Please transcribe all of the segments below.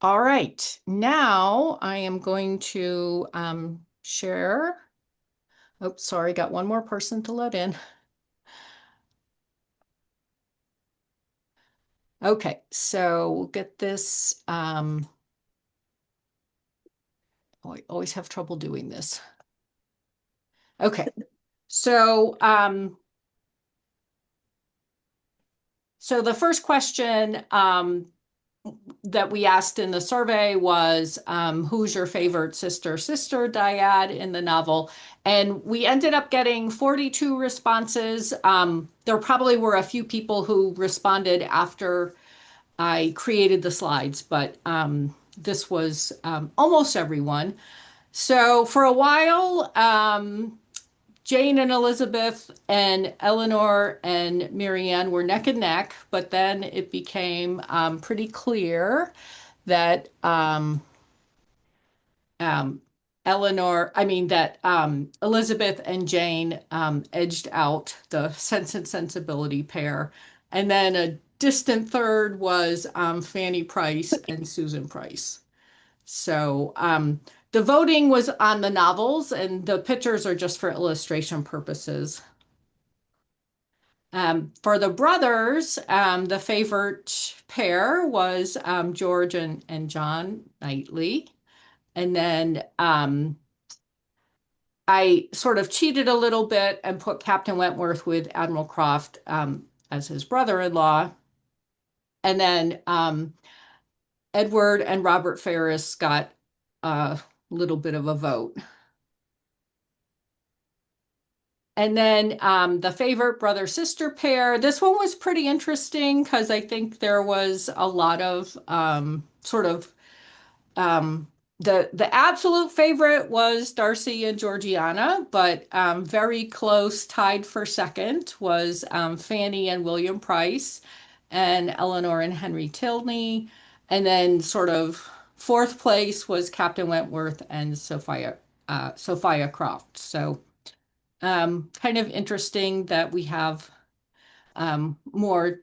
All right, now I am going to share. Oh, sorry, got one more person to let in. Okay, so we'll get this. Oh, I always have trouble doing this. Okay, so so the first question that we asked in the survey was who's your favorite sister dyad in the novel? And we ended up getting 42 responses. There probably were a few people who responded after I created the slides, but this was almost everyone. So for a while, Jane and Elizabeth and Eleanor and Marianne were neck and neck, but then it became pretty clear that um, Elizabeth and Jane edged out the Sense and Sensibility pair. And then a distant third was Fanny Price and Susan Price. So the voting was on the novels, and the pictures are just for illustration purposes. For the brothers, the favorite pair was George and John Knightley. And then I sort of cheated a little bit and put Captain Wentworth with Admiral Croft as his brother-in-law. And then Edward and Robert Ferris got a little bit of a vote. And then the favorite brother-sister pair. This one was pretty interesting because I think there was a lot of sort of um, the absolute favorite was Darcy and Georgiana, but very close, tied for second was Fanny and William Price, and Eleanor and Henry Tilney, and then sort of fourth place was Captain Wentworth and Sophia Croft. So kind of interesting that we have more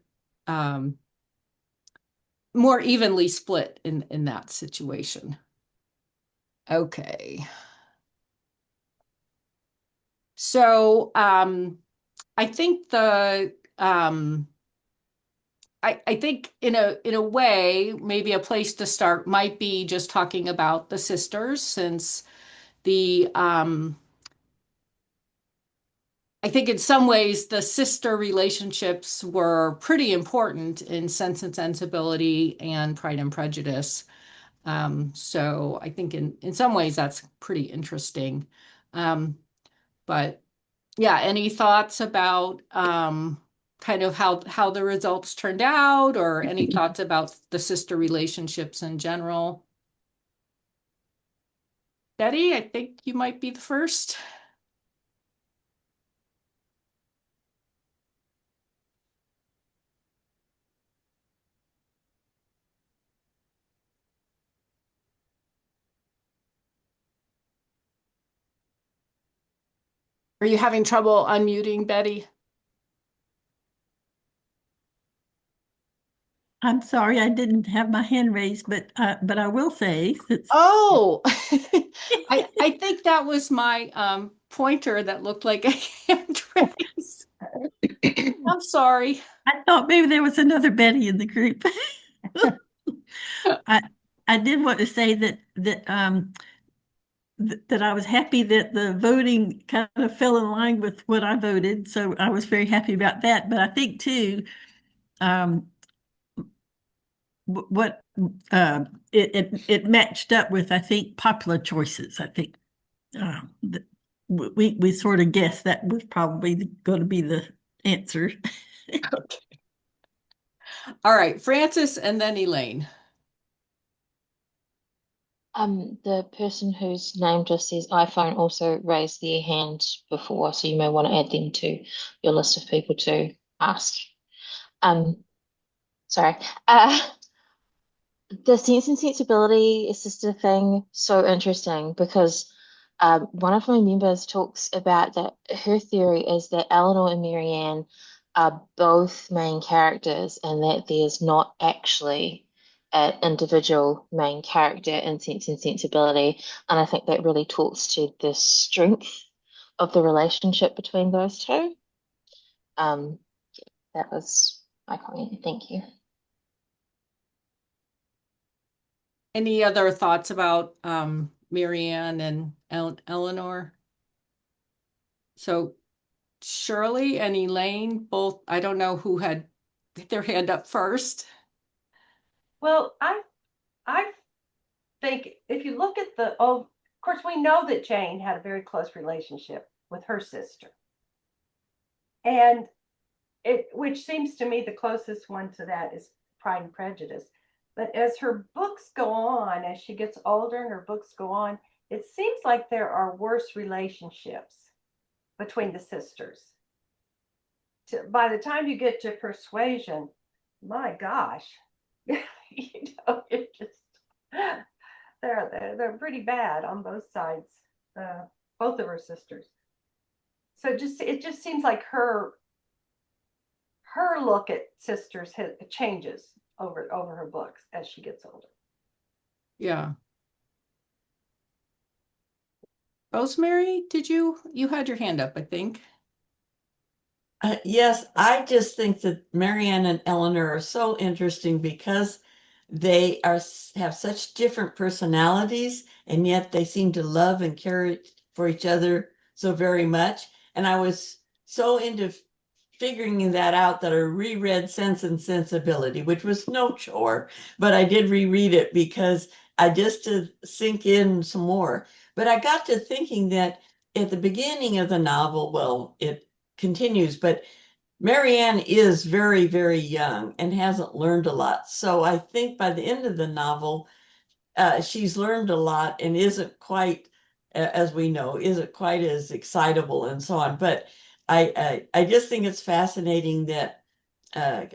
um, more evenly split in that situation. Okay. So I think the I think in a way, maybe a place to start might be just talking about the sisters, since the I think in some ways the sister relationships were pretty important in Sense and Sensibility and Pride and Prejudice. So I think in some ways that's pretty interesting. But yeah, any thoughts about kind of how the results turned out, or any thoughts about the sister relationships in general? Betty, I think you might be the first. Are you having trouble unmuting, Betty? I'm sorry, I didn't have my hand raised, but I will say that Oh, I think that was my pointer that looked like a hand raise. I'm sorry. I thought maybe there was another Betty in the group. I I did want to say that I was happy that the voting kind of fell in line with what I voted, so I was very happy about that. But I think too, um, what it matched up with, I think, popular choices. I think that we sort of guessed that was probably going to be the answer. All right, Francis and then Elaine. The person whose name just says iPhone also raised their hand before, so you may want to add them to your list of people to ask. Um, sorry. The Sense and Sensibility sister thing, so interesting because one of my members talks about that her theory is that Eleanor and Marianne are both main characters and that there's not actually an individual main character in Sense and Sensibility, and I think that really talks to the strength of the relationship between those two. Um, that was my comment. Thank you. Any other thoughts about Marianne and Eleanor? So Shirley and Elaine both, I don't know who had their hand up first. Well, I think if you look at of course, we know that Jane had a very close relationship with her sister. And which seems to me the closest one to that is Pride and Prejudice. But as her books go on, as she gets older and her books go on, it seems like there are worse relationships between the sisters. By the time you get to Persuasion, my gosh, it just they're pretty bad on both sides, both of her sisters. So it just seems like her look at sisters changes over her books as she gets older. Yeah. Rosemary, you had your hand up, I think. Yes, I just think that Marianne and Eleanor are so interesting because they have such different personalities, and yet they seem to love and care for each other so very much. And I was so into figuring that out that I reread Sense and Sensibility, which was no chore, but I did reread it because I just to sink in some more. But I got to thinking that at the beginning of the novel, well, it continues, but Marianne is very, very young and hasn't learned a lot. So I think by the end of the novel, she's learned a lot and isn't quite, as we know, isn't quite as excitable and so on. But I just think it's fascinating that uh,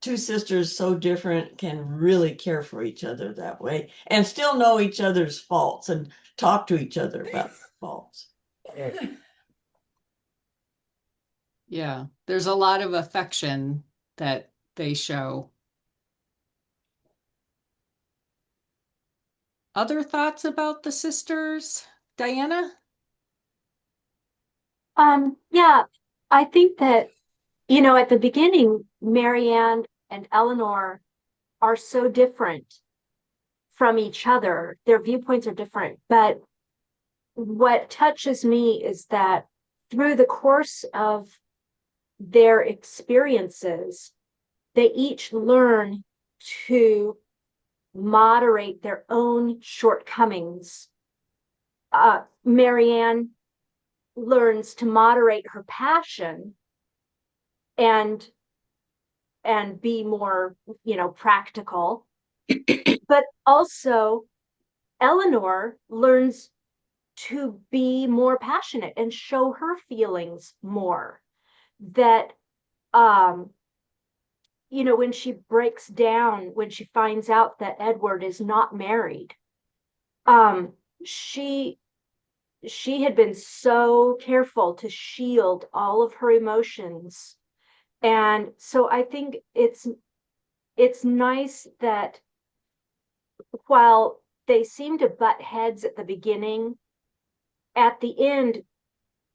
two sisters so different can really care for each other that way and still know each other's faults and talk to each other about faults. Yeah, there's a lot of affection that they show. Other thoughts about the sisters? Diana? Yeah, I think that, at the beginning, Marianne and Eleanor are so different from each other. Their viewpoints are different. But what touches me is that through the course of their experiences, they each learn to moderate their own shortcomings. Marianne learns to moderate her passion and be more, practical. But also Eleanor learns to be more passionate and show her feelings more. That when she breaks down, when she finds out that Edward is not married, um she she had been so careful to shield all of her emotions. And so I think it's nice that while they seem to butt heads at the beginning, at the end,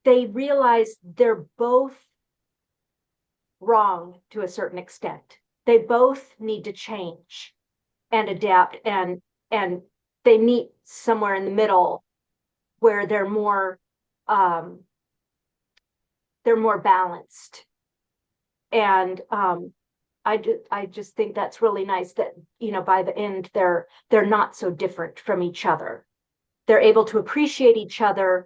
they realize they're both wrong to a certain extent. They both need to change and adapt, and they meet somewhere in the middle where um, they're more balanced. And I just think that's really nice that, by the end they're not so different from each other. They're able to appreciate each other's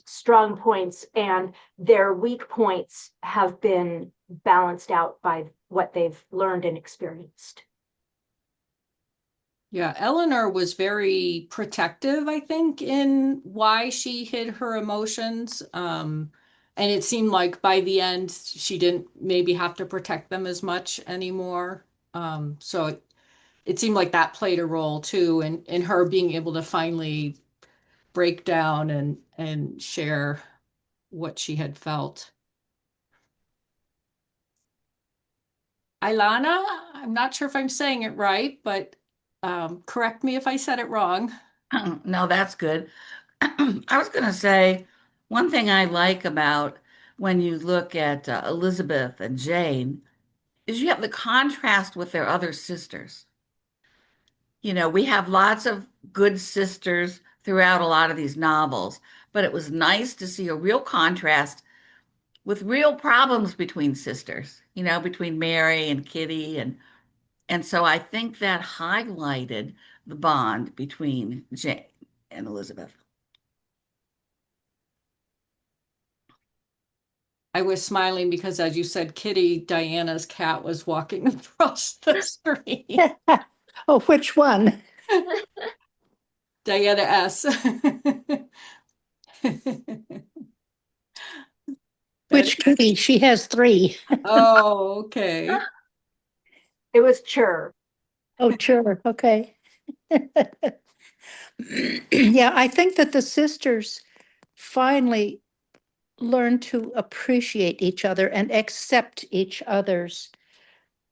strong points, and their weak points have been balanced out by what they've learned and experienced. Yeah, Eleanor was very protective, I think, in why she hid her emotions. And it seemed like by the end, she didn't maybe have to protect them as much anymore. So it seemed like that played a role too, in her being able to finally break down and share what she had felt. Ilana, I'm not sure if I'm saying it right, but correct me if I said it wrong. No, that's good. I was going to say one thing I like about when you look at Elizabeth and Jane is you have the contrast with their other sisters. You know, we have lots of good sisters throughout a lot of these novels, but it was nice to see a real contrast with real problems between sisters, you know, between Mary and Kitty and so I think that highlighted the bond between Jane and Elizabeth. I was smiling because, as you said, Kitty, Diana's cat, was walking across the street. Oh, which one? Diana S. Which kitty? She has three. Oh, okay. It was Chur. Oh, sure. Okay. Yeah, I think that the sisters finally learn to appreciate each other and accept each other's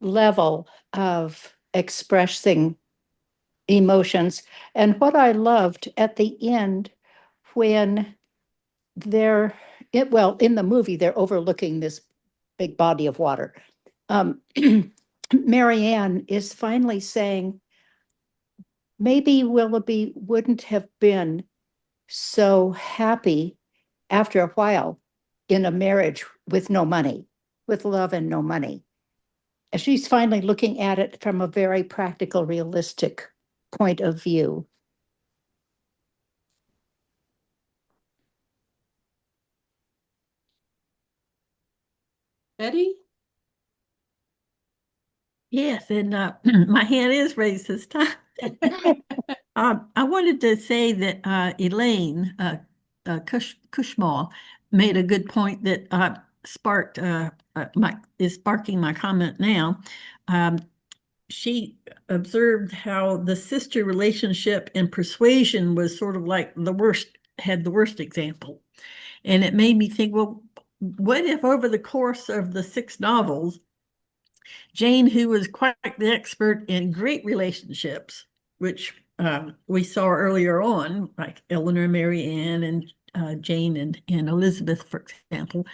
level of expressing emotions. And what I loved at the end, when they're, well, in the movie, they're overlooking this big body of water. Um, Marianne is finally saying, maybe Willoughby wouldn't have been so happy after a while in a marriage with no money, with love and no money. And she's finally looking at it from a very practical, realistic point of view. Betty? Yes, and my hand is raised this time. I wanted to say that Elaine Cushmall made a good point that sparked is sparking my comment now. She observed how the sister relationship and persuasion was sort of like had the worst example. And it made me think, well, what if over the course of the 6 novels, Jane, who was quite the expert in great relationships, which we saw earlier on, like Eleanor, Mary Ann, and Jane and Elizabeth, for example,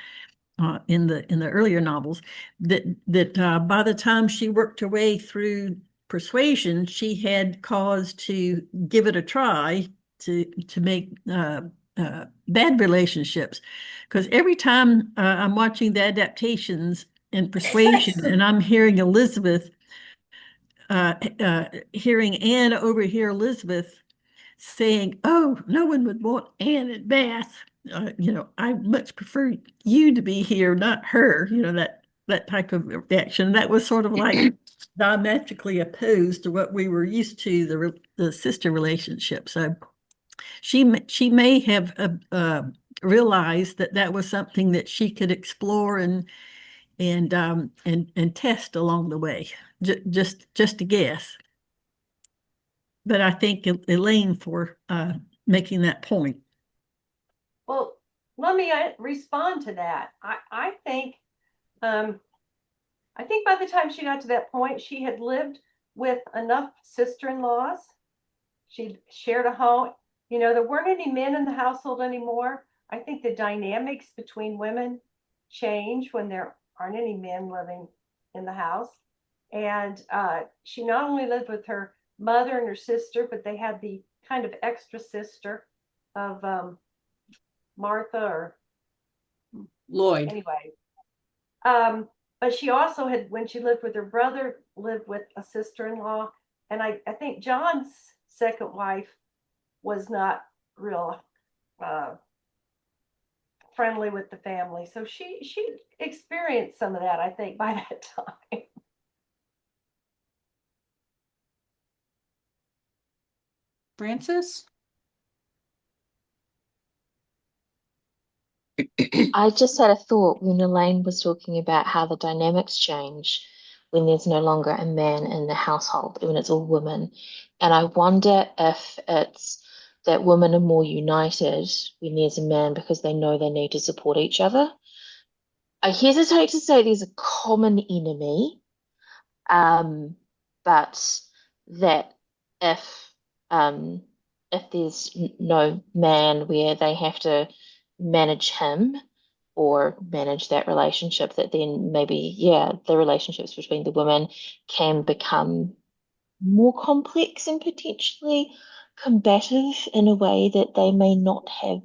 in the earlier novels, that by the time she worked her way through persuasion, she had cause to give it a try to make bad relationships. Because every time I'm watching the adaptations in persuasion and I'm hearing Elizabeth, hearing Anne overhear Elizabeth saying, "Oh, no one would want Anne at Bath. You know, I much prefer you to be here, not her." You know, that type of reaction. That was sort of like diametrically opposed to what we were used to, the sister relationship. So she may have realized that that was something that she could explore and test along the way. Just a guess. But I thank Elaine for making that point. Well, let me respond to that. I think by the time she got to that point, she had lived with enough sister-in-laws. She shared a home. You know, there weren't any men in the household anymore. I think the dynamics between women change when there aren't any men living in the house. And she not only lived with her mother and her sister, but they had the kind of extra sister of Martha, or Lloyd. anyway. But she also had, when she lived with her brother, lived with a sister-in-law. And I think John's second wife was not real friendly with the family. So she experienced some of that, I think, by that time. Francis? I just had a thought when Elaine was talking about how the dynamics change when there's no longer a man in the household, when it's all women. And I wonder if it's that women are more united when there's a man because they know they need to support each other. I hesitate to say there's a common enemy, But that if um, if there's no man where they have to manage him or manage that relationship, that then maybe, yeah, the relationships between the women can become more complex and potentially combative in a way that they may not have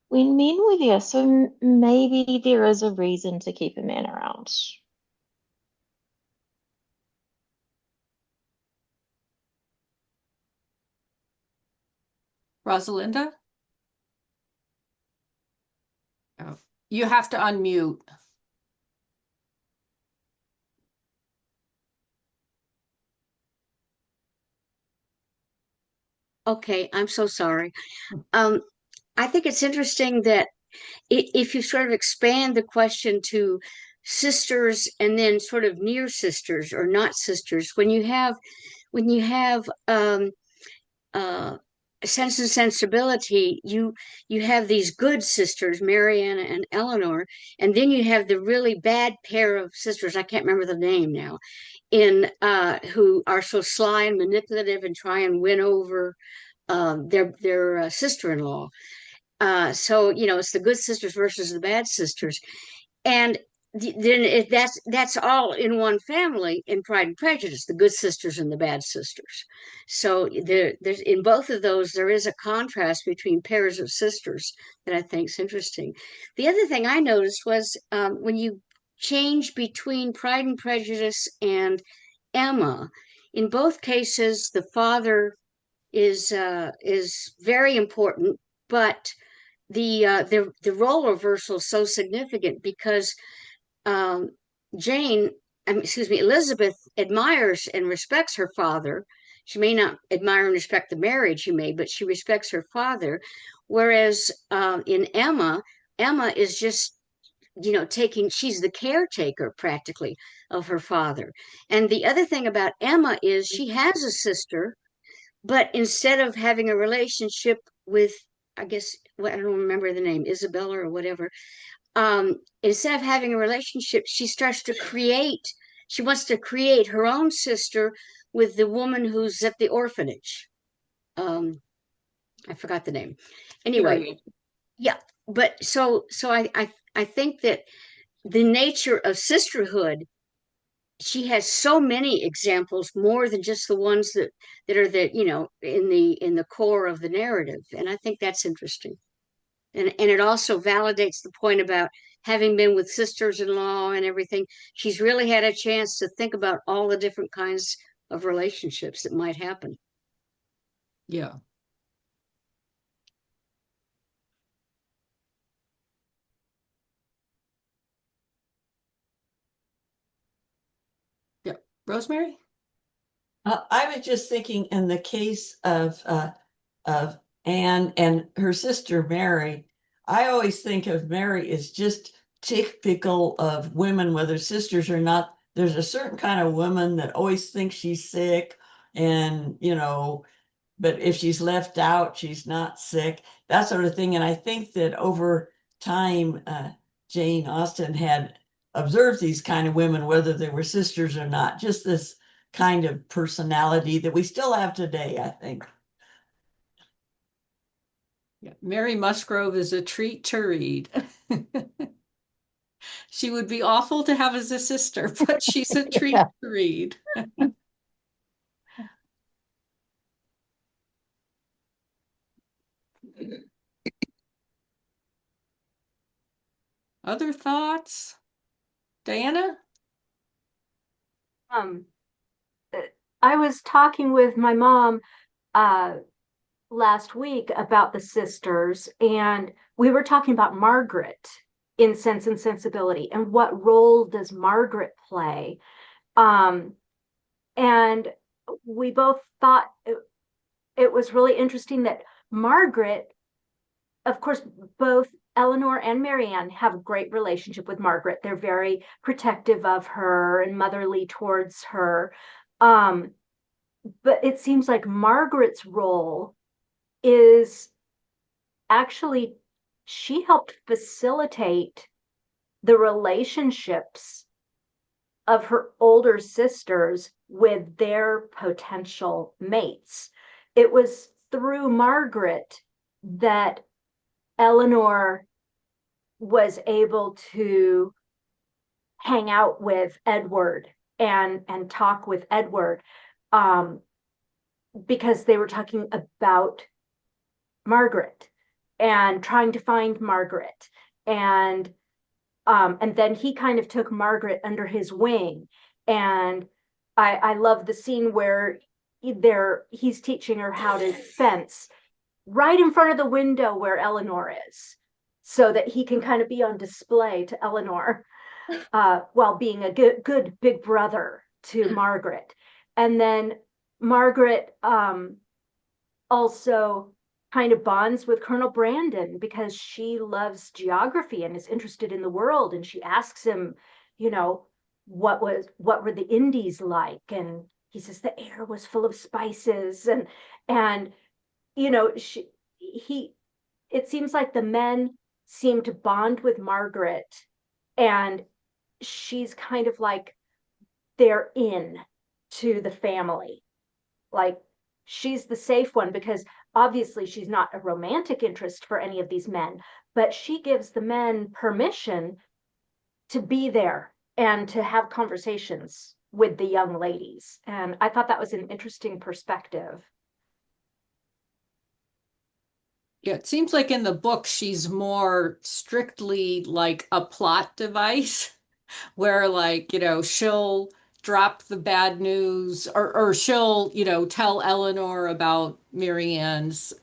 when men were there. So maybe there is a reason to keep a man around. Rosalinda? Oh, you have to unmute. Okay, I'm so sorry. Um, I think it's interesting that if you sort of expand the question to sisters and then sort of near sisters or not sisters, when you have uh, Sense and Sensibility, you have these good sisters, Mariana and Eleanor, and then you have the really bad pair of sisters. I can't remember the name now. In who are so sly and manipulative and try and win over their sister-in-law. So it's the good sisters versus the bad sisters, and then that's all in one family in Pride and Prejudice, the good sisters and the bad sisters. So there's in both of those there is a contrast between pairs of sisters that I think is interesting. The other thing I noticed was when you change between Pride and Prejudice and Emma, in both cases the father is very important, but the role reversal is so significant because um, Jane, excuse me, Elizabeth admires and respects her father. She may not admire and respect the marriage she made, but she respects her father. Whereas in Emma, Emma is just she's the caretaker practically of her father. And the other thing about Emma is she has a sister, but instead of having a relationship with, I guess, I don't remember the name, Isabella or whatever, instead of having a relationship, she wants to create her own sister with the woman who's at the orphanage. I forgot the name. Anyway, yeah, but so I think that the nature of sisterhood, she has so many examples more than just the ones that are in the core of the narrative, and I think that's interesting. And it also validates the point about having been with sisters-in-law and everything. She's really had a chance to think about all the different kinds of relationships that might happen. Yeah. Yeah. Rosemary? I was just thinking in the case of Anne and her sister Mary, I always think of Mary as just typical of women, whether sisters or not. There's a certain kind of woman that always thinks she's sick, and but if she's left out, she's not sick, that sort of thing. And I think that over time, Jane Austen had observed these kind of women, whether they were sisters or not, just this kind of personality that we still have today, I think. Yeah. Mary Musgrove is a treat to read. She would be awful to have as a sister, but she's a treat Yeah. to read. Other thoughts? Diana? Um, I was talking with my mom last week about the sisters, and we were talking about Margaret in Sense and Sensibility and what role does Margaret play. And we both thought it was really interesting that Margaret, of course, both Eleanor and Marianne have a great relationship with Margaret. They're very protective of her and motherly towards her. Um, but it seems like Margaret's role is actually, she helped facilitate the relationships of her older sisters with their potential mates. It was through Margaret that Eleanor was able to hang out with Edward and talk with Edward, um, because they were talking about Margaret and trying to find Margaret. And then he kind of took Margaret under his wing. And I love the scene where he's teaching her how to fence right in front of the window where Eleanor is, so that he can kind of be on display to Eleanor, while being a good big brother to Margaret. And then Margaret also kind of bonds with Colonel Brandon because she loves geography and is interested in the world. And she asks him, you know, what were the Indies like? And he says the air was full of spices. And you know, it seems like the men seem to bond with Margaret, and she's kind of like they're in to the family. Like, she's the safe one because obviously she's not a romantic interest for any of these men, but she gives the men permission to be there and to have conversations with the young ladies. And I thought that was an interesting perspective. Yeah, it seems like in the book she's more strictly like a plot device where like, she'll drop the bad news or she'll, tell Eleanor about Marianne's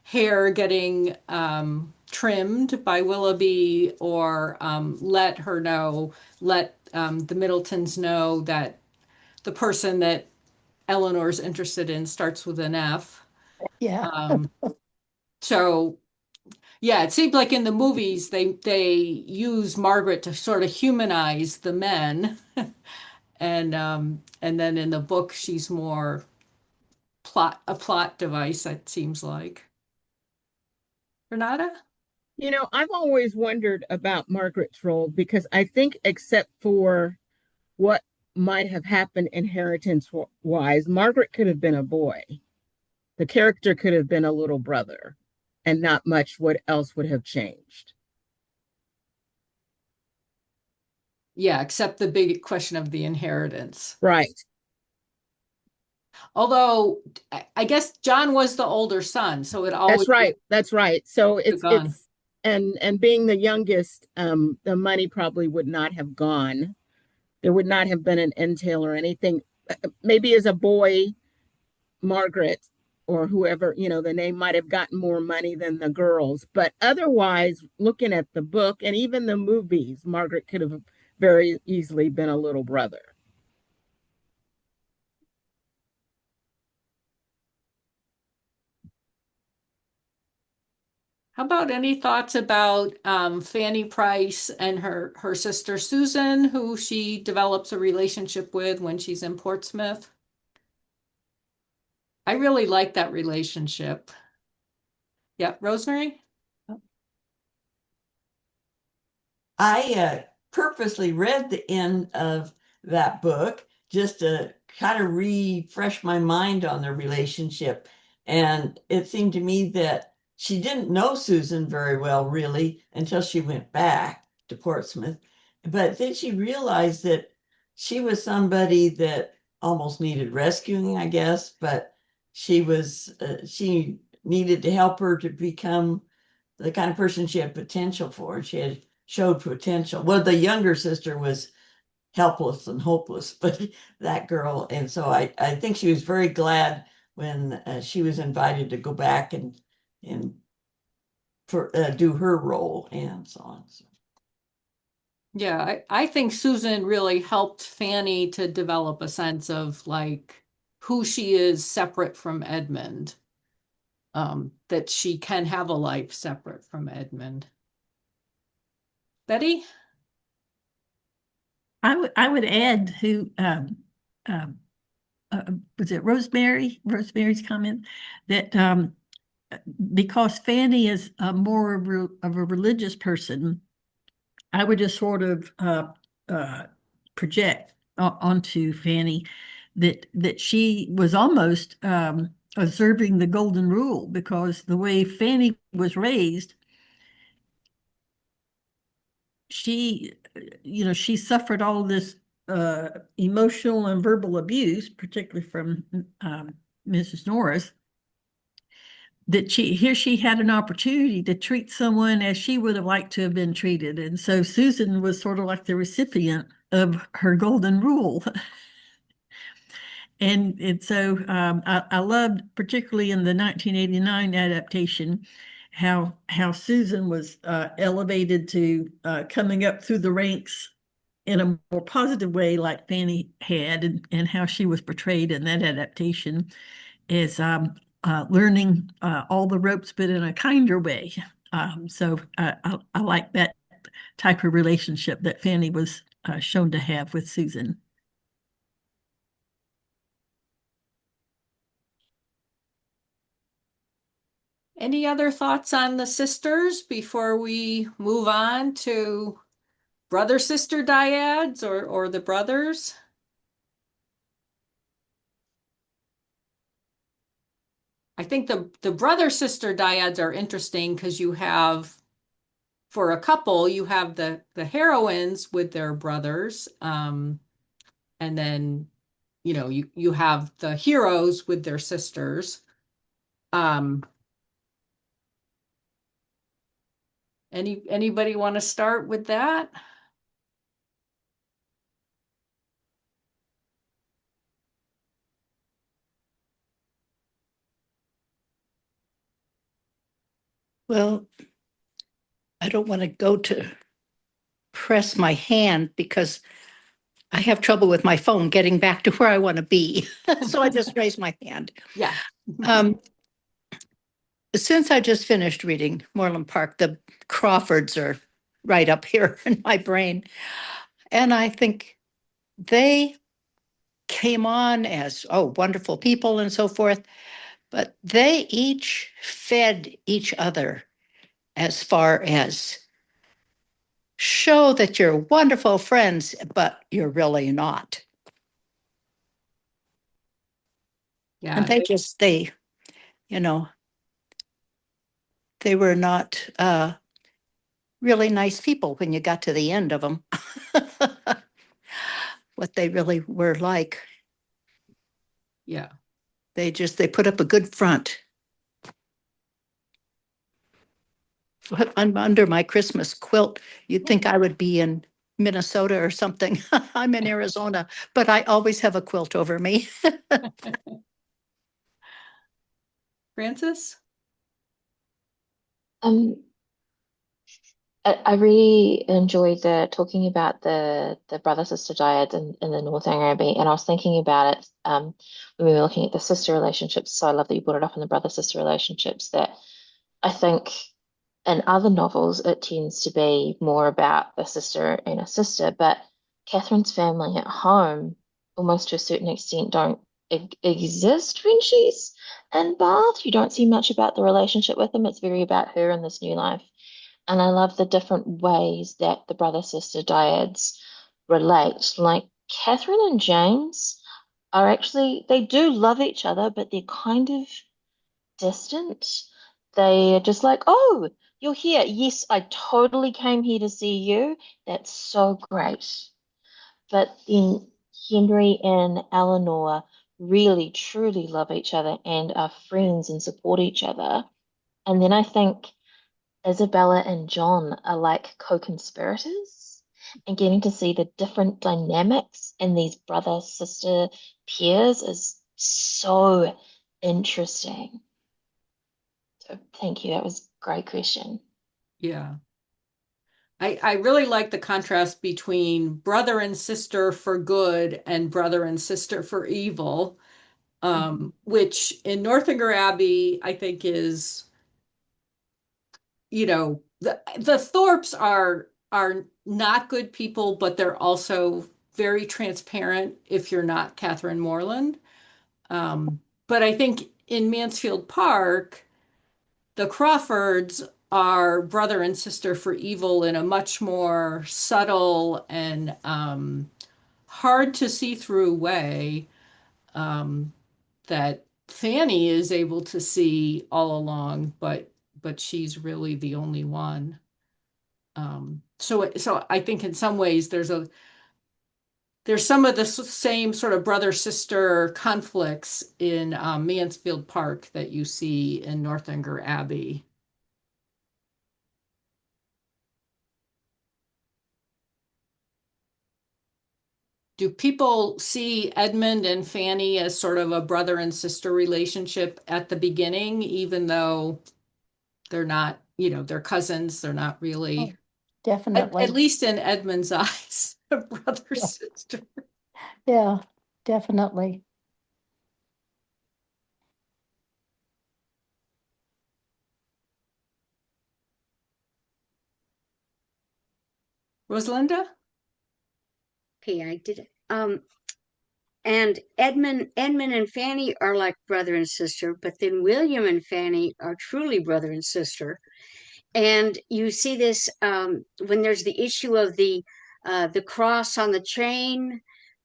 hair getting trimmed by Willoughby or let the Middletons know that the person that Eleanor's interested in starts with an F. Yeah. Um, so yeah, it seemed like in the movies they use Margaret to sort of humanize the men, and then in the book she's more a plot device, it seems like. Renata? I've always wondered about Margaret's role because I think, except for what might have happened inheritance wise, Margaret could have been a boy. The character could have been a little brother, and not much what else would have changed. Yeah, except the big question of the inheritance. Right. Although I guess John was the older son, so it always That's right. That's right. So have gone. it's and being the youngest, the money probably would not have gone. There would not have been an entail or anything. Maybe as a boy, Margaret or whoever, the name might have gotten more money than the girls. But otherwise, looking at the book and even the movies, Margaret could have very easily been a little brother. How about any thoughts about Fanny Price and her sister Susan, who she develops a relationship with when she's in Portsmouth? I really like that relationship. Yeah, Rosemary? I purposely read the end of that book just to kind of refresh my mind on their relationship. And it seemed to me that she didn't know Susan very well, really, until she went back to Portsmouth. But then she realized that she was somebody that almost needed rescuing, I guess, but she needed to help her to become the kind of person she had potential for. She had showed potential. Well, the younger sister was helpless and hopeless, but that girl, and so I think she was very glad when she was invited to go back and for do her role and so on. So. Yeah, I think Susan really helped Fanny to develop a sense of like who she is separate from Edmund, that she can have a life separate from Edmund. Betty? I would add who um, was it Rosemary's comment that because Fanny is more of a religious person, I would just sort of project onto Fanny that she was almost observing the golden rule, because the way Fanny was raised, she, she suffered all this emotional and verbal abuse, particularly from Mrs. Norris, that she had an opportunity to treat someone as she would have liked to have been treated. And so Susan was sort of like the recipient of her golden rule. And so I loved, particularly in the 1989 adaptation, how Susan was elevated to coming up through the ranks in a more positive way, like Fanny had, and how she was portrayed in that adaptation is learning all the ropes, but in a kinder way. So I like that type of relationship that Fanny was shown to have with Susan. Any other thoughts on the sisters before we move on to brother sister dyads or the brothers? I think the brother sister dyads are interesting because you have, for a couple, you have the heroines with their brothers, and then you have the heroes with their sisters. Um, anybody want to start with that? Well, I don't want to go to press my hand because I have trouble with my phone getting back to where I want to be. So I just raised my hand. Yeah. Since I just finished reading Moreland Park, the Crawfords are right up here in my brain. And I think they came on as, oh, wonderful people and so forth, but they each fed each other as far as show that you're wonderful friends, but you're really not. Yeah. And you know, they were not really nice people when you got to the end of them, what they really were like. Yeah. They put up a good front. I'm under my Christmas quilt. You'd think I would be in Minnesota or something. I'm in Arizona, but I always have a quilt over me. Francis? Um, I really enjoyed the talking about the brother sister dyad in the North Araby, and I was thinking about it when we were looking at the sister relationships. So I love that you brought it up in the brother sister relationships. That I think in other novels it tends to be more about a sister and a sister, but Catherine's family at home, almost to a certain extent, don't exist when she's in Bath. You don't see much about the relationship with them. It's very about her in this new life. And I love the different ways that the brother sister dyads relate. Like Catherine and James are actually, they do love each other, but they're kind of distant. They're just like, oh, you're here. Yes, I totally came here to see you. That's so great. But then Henry and Eleanor really, truly love each other and are friends and support each other. And then I think Isabella and John are like co-conspirators, and getting to see the different dynamics in these brother-sister pairs is so interesting. So thank you. That was a great question. Yeah. I really like the contrast between brother and sister for good and brother and sister for evil, which in Northanger Abbey, I think is, the Thorpes are not good people, but they're also very transparent if you're not Catherine Morland. But I think in Mansfield Park, the Crawfords are brother and sister for evil in a much more subtle and hard to see through way that Fanny is able to see all along, but she's really the only one. So I think in some ways there's some of the same sort of brother sister conflicts in Mansfield Park that you see in Northanger Abbey. Do people see Edmund and Fanny as sort of a brother and sister relationship at the beginning, even though they're not, they're cousins, they're not really, Definitely. at least in Edmund's eyes, a brother Yeah. sister. Yeah, definitely. Rosalinda? Okay, I did it. And Edmund and Fanny are like brother and sister, but then William and Fanny are truly brother and sister. And you see this when there's the issue of the cross on the chain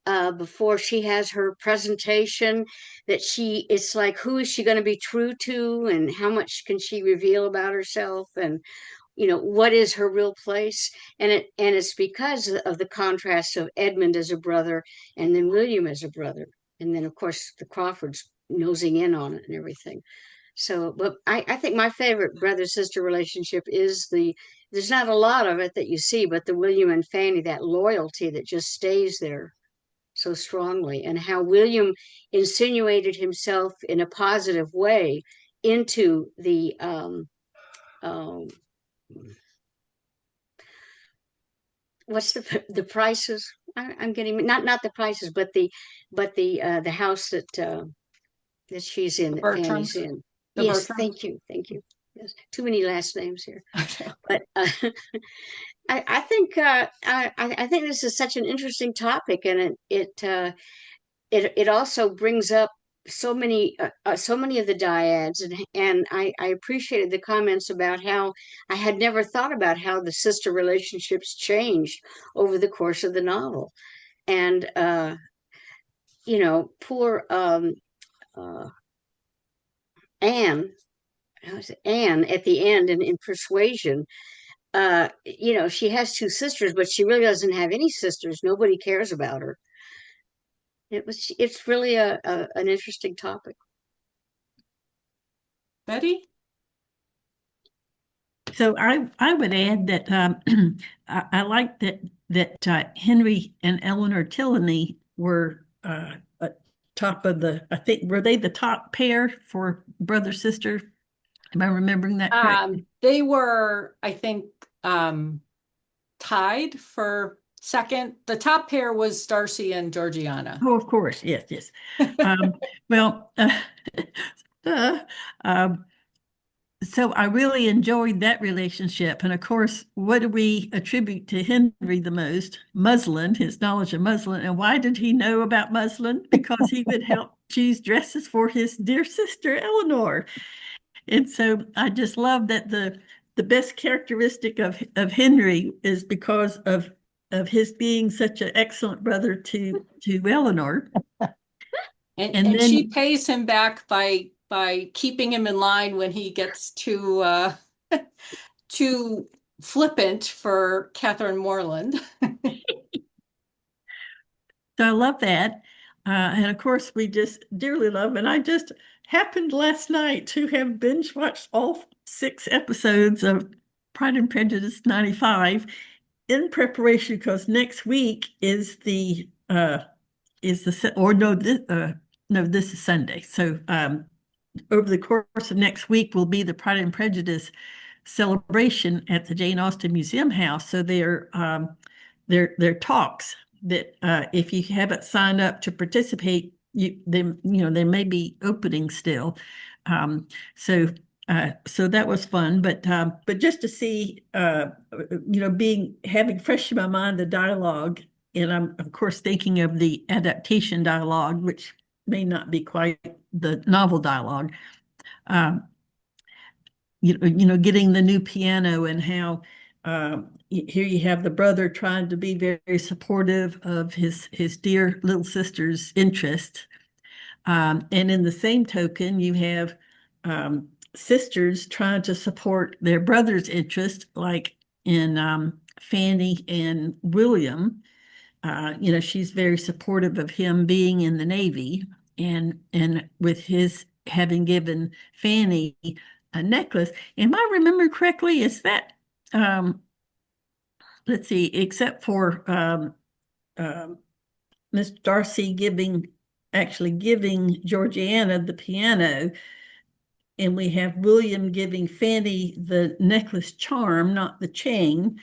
before she has her presentation. That it's like, who is she going to be true to, and how much can she reveal about herself, and what is her real place. And it's because of the contrast of Edmund as a brother and then William as a brother, and then of course the Crawfords nosing in on it and everything. So, but I think my favorite brother sister relationship is there's not a lot of it that you see, but the William and Fanny, that loyalty that just stays there so strongly, and how William insinuated himself in a positive way into um what's the prices. I'm getting not the prices, but the house that she's in, The that Fanny's Bertrams? in. The Yes, Bertrams? thank you. Yes, too many last names here. But I think I think this is such an interesting topic, and it also brings up so many of the dyads, and I appreciated the comments about how I had never thought about how the sister relationships changed over the course of the novel. And poor uh Anne, how's it, Anne at the end in Persuasion, she has two sisters, but she really doesn't have any sisters. Nobody cares about her. It's really an interesting topic. Betty? So I would add that I like that Henry and Eleanor Tilney were top of I think, were they the top pair for brother sister? Am I remembering that correctly? They were, I think, tied for second. The top pair was Darcy and Georgiana. Oh, of course. Yes, yes. Well, uh, um, so I really enjoyed that relationship. And of course, what do we attribute to Henry the most? Muslin, his knowledge of muslin. And why did he know about muslin? Because he would help choose dresses for his dear sister Eleanor. And so I just love that the best characteristic of Henry is because of his being such an excellent brother to Eleanor. And she pays him back by keeping him in line when he gets too flippant for Catherine Morland. So I love that. And of course, we just dearly love, and I just happened last night to have binge watched all 6 episodes of Pride and Prejudice 95 in preparation, because next week is or no, this is Sunday. So over the course of next week will be the Pride and Prejudice celebration at the Jane Austen Museum House. So they're talks that if you haven't signed up to participate, they may be opening still. So that was fun, but just to see, having fresh in my mind the dialogue, and I'm of course thinking of the adaptation dialogue, which may not be quite the novel dialogue. Getting the new piano, and how here you have the brother trying to be very supportive of his dear little sister's interest. And in the same token, you have sisters trying to support their brother's interest, like in Fanny and William. She's very supportive of him being in the Navy, and with his having given Fanny a necklace. Am I remember correctly? Is that let's see, except for Miss Darcy actually giving Georgiana the piano, and we have William giving Fanny the necklace charm, not the chain.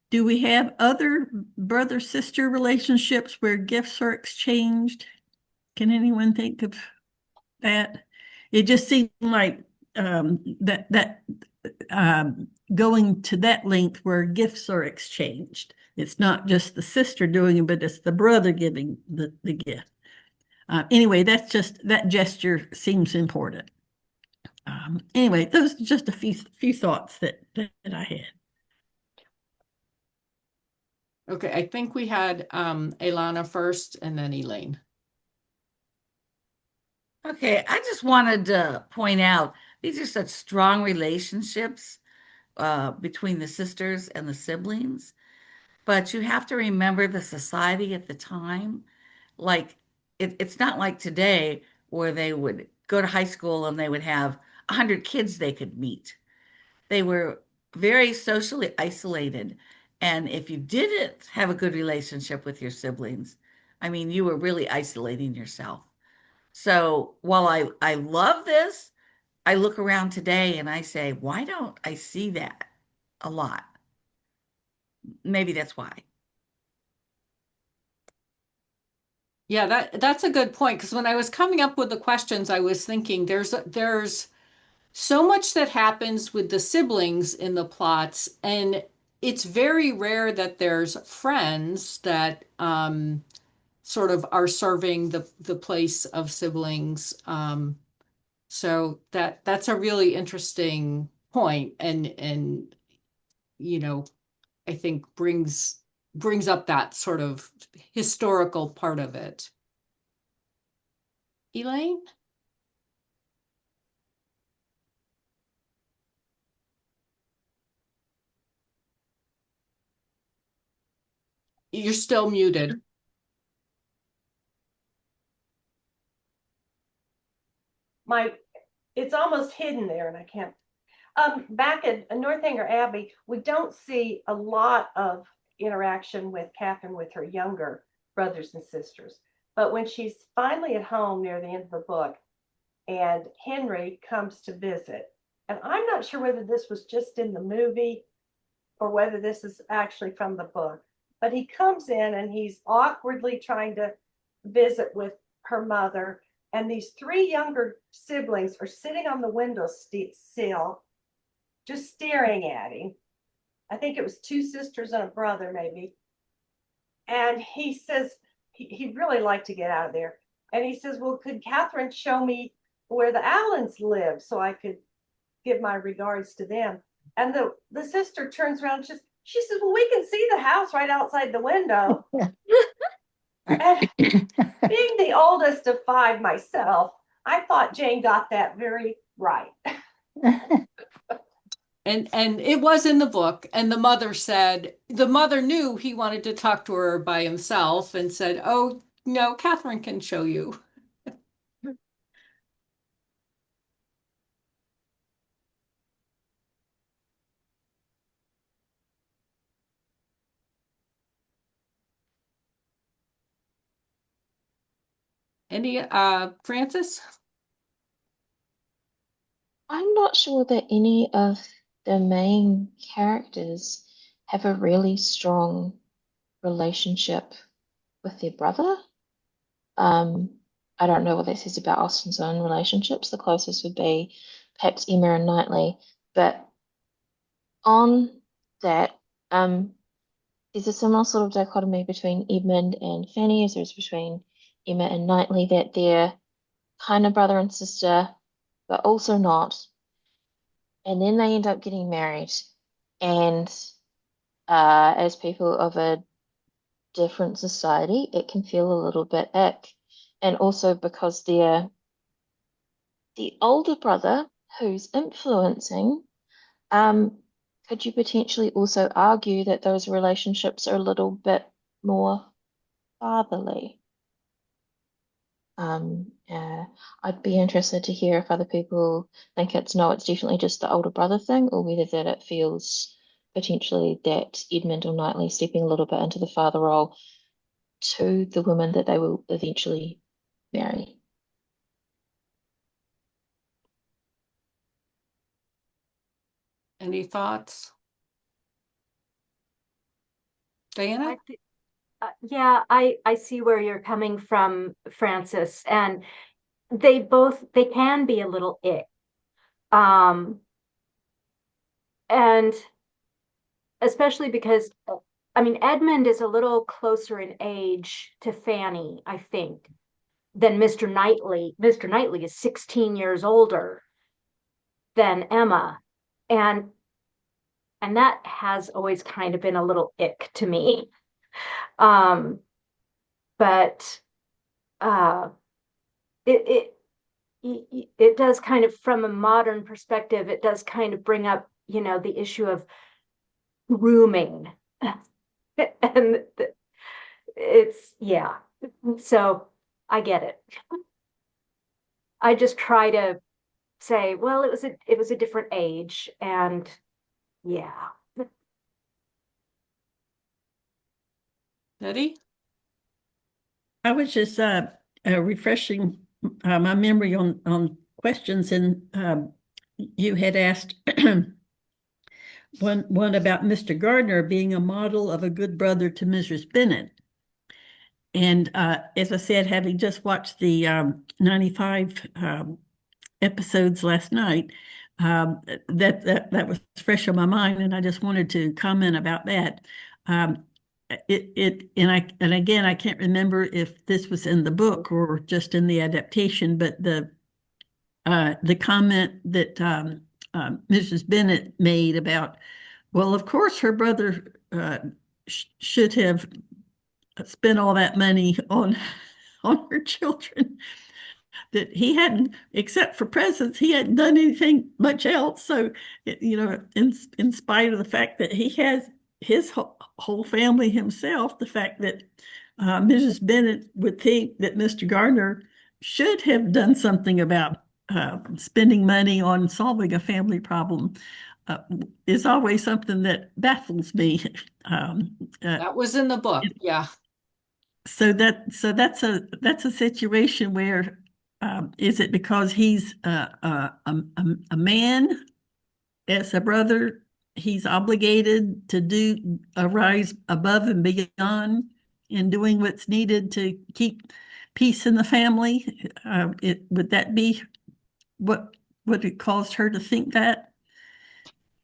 Do we have other brother-sister relationships where gifts are exchanged? Can anyone think of that? It just seemed like that going to that length where gifts are exchanged. It's not just the sister doing it, but it's the brother giving the gift. Anyway, that gesture seems important. Anyway, those are just a few thoughts that I had. Okay, I think we had Elana first and then Elaine. Okay, I just wanted to point out these are such strong relationships between the sisters and the siblings, but you have to remember the society at the time. Like, it's not like today where they would go to high school and they would have 100 kids they could meet. They were very socially isolated. And if you didn't have a good relationship with your siblings, I mean, you were really isolating yourself. So while I love this, I look around today and I say, why don't I see that a lot? Maybe that's why. Yeah, that's a good point, because when I was coming up with the questions, I was thinking there's so much that happens with the siblings in the plots, and it's very rare that there's friends that sort of are serving the place of siblings. So that's a really interesting point, and I think brings up that sort of historical part of it. Elaine? You're still muted. It's almost hidden there and I can't. Back at Northanger Abbey, we don't see a lot of interaction with Catherine with her younger brothers and sisters. But when she's finally at home near the end of the book and Henry comes to visit, and I'm not sure whether this was just in the movie or whether this is actually from the book, but he comes in and he's awkwardly trying to visit with her mother. And these three younger siblings are sitting on the window sill, just staring at him. I think it was two sisters and a brother, maybe. And he says he'd really like to get out of there. And he says, well, could Catherine show me where the Allens live so I could give my regards to them? And the sister turns around and she says, well, we can see the house right outside the window. And being the oldest of five myself, I thought Jane got that very right. And it was in the book, and the mother knew he wanted to talk to her by himself and said, oh, no, Catherine can show you. Any, Francis? I'm not sure that any of the main characters have a really strong relationship with their brother. I don't know what that says about Austen's own relationships. The closest would be perhaps Emma and Knightley. But on that, there's a similar sort of dichotomy between Edmund and Fanny as there is between Emma and Knightley, that they're kind of brother and sister, but also not. And then they end up getting married. And as people of a different society, it can feel a little bit ick. And also because they're the older brother who's influencing, um, could you potentially also argue that those relationships are a little bit more fatherly? I'd be interested to hear if other people think it's definitely just the older brother thing, or whether that it feels potentially that Edmund or Knightley stepping a little bit into the father role to the woman that they will eventually marry. Any thoughts? Diana? Yeah, I see where you're coming from, Francis, and they can be a little ick. And especially because I mean Edmund is a little closer in age to Fanny, I think, than Mr. Knightley. Mr. Knightley is 16 years older than Emma. And that has always kind of been a little ick to me. Um, but uh it it does kind of, from a modern perspective, it does kind of bring up, the issue of grooming. And it's, yeah. So I get it. I just try to say, well, it was a different age, and yeah. Betty? I was just refreshing my memory on questions, and you had asked one about Mr. Gardner being a model of a good brother to Mrs. Bennet. And as I said, having just watched the 95 episodes last night, that was fresh on my mind, and I just wanted to comment about that. And again, I can't remember if this was in the book or just in the adaptation, but the comment that Mrs. Bennet made about, well, of course, her brother should have spent all that money on her children, that he hadn't, except for presents, he hadn't done anything much else. So, in spite of the fact that he has his whole family himself, the fact that Mrs. Bennet would think that Mr. Gardner should have done something about spending money on solving a family problem uh, is always something that baffles me. That was in the book. Yeah. So that's a situation where is it because he's a man as a brother, he's obligated to do a rise above and beyond in doing what's needed to keep peace in the family? Would that be what it caused her to think that?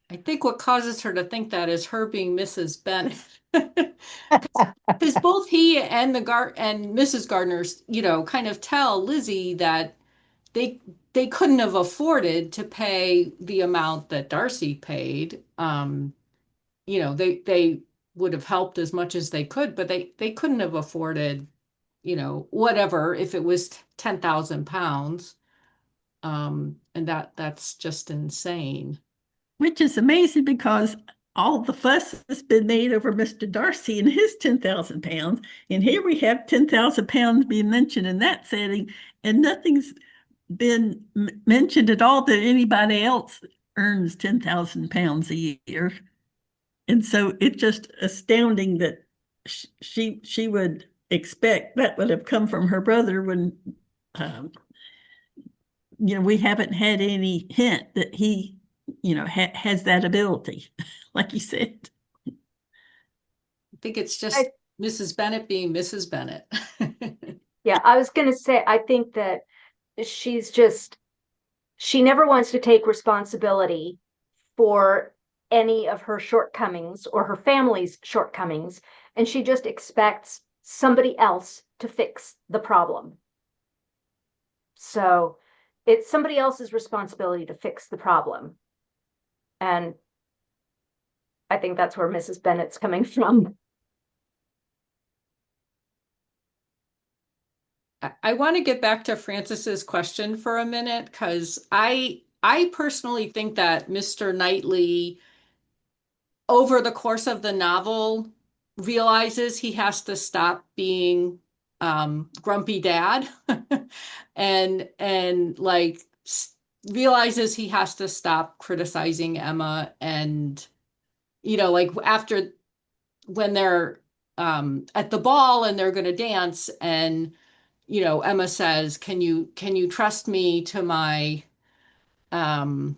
I think what causes her to think that is her being Mrs. Bennet. Because both he and Mrs. Gardner's, kind of tell Lizzie that they they couldn't have afforded to pay the amount that Darcy paid. They would have helped as much as they could, but they couldn't have afforded, whatever, if it was 10,000 pounds. And that's just insane. Which is amazing because all the fuss has been made over Mr. Darcy and his 10,000 pounds. And here we have 10,000 pounds being mentioned in that setting, and nothing's been mentioned at all that anybody else earns 10,000 pounds a year. And so it's just astounding that she would expect that would have come from her brother when um, we haven't had any hint that he, has that ability, like you said. I think it's just Mrs. Bennet being Mrs. Bennet. Yeah, I was going to say, I think that she never wants to take responsibility for any of her shortcomings or her family's shortcomings, and she just expects somebody else to fix the problem. So it's somebody else's responsibility to fix the problem. And I think that's where Mrs. Bennet's coming from. I want to get back to Francis's question for a minute because I personally think that Mr. Knightley, over the course of the novel, realizes he has to stop being grumpy dad and like realizes he has to stop criticizing Emma and like after when they're at the ball and they're going to dance and Emma says, can you trust me to my um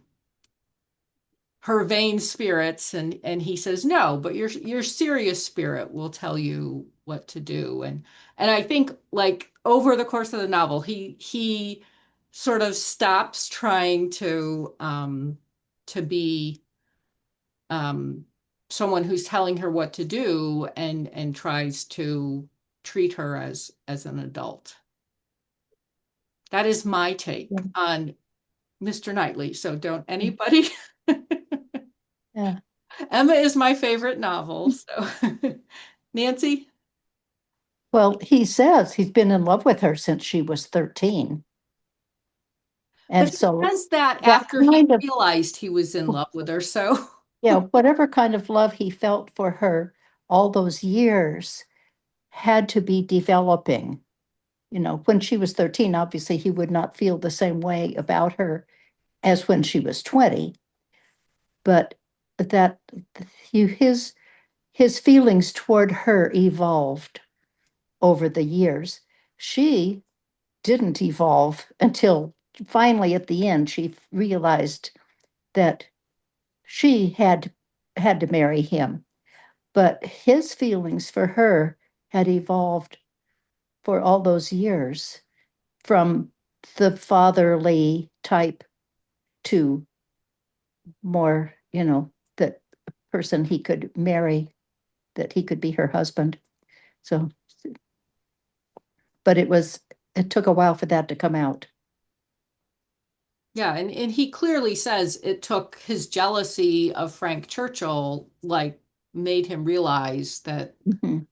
her vain spirits and he says no, but your serious spirit will tell you what to do. And I think like over the course of the novel he sort of stops trying to be um someone who's telling her what to do and tries to treat her as an adult. That is my take Yeah. on Mr. Knightley. So don't anybody. Yeah. Emma is my favorite novel. So Nancy? Well, he says he's been in love with her since she was 13. But And he so says that that after he kind of, realized he was in love with her. So yeah, whatever kind of love he felt for her all those years had to be developing. When she was 13, obviously he would not feel the same way about her as when she was 20. But that his feelings toward her evolved over the years. She didn't evolve until finally at the end she realized that she had to marry him. But his feelings for her had evolved for all those years from the fatherly type to more, that person he could marry, that he could be her husband. So, but it took a while for that to come out. yeah, and he clearly says it took his jealousy of Frank Churchill, like made him realize that Mhm.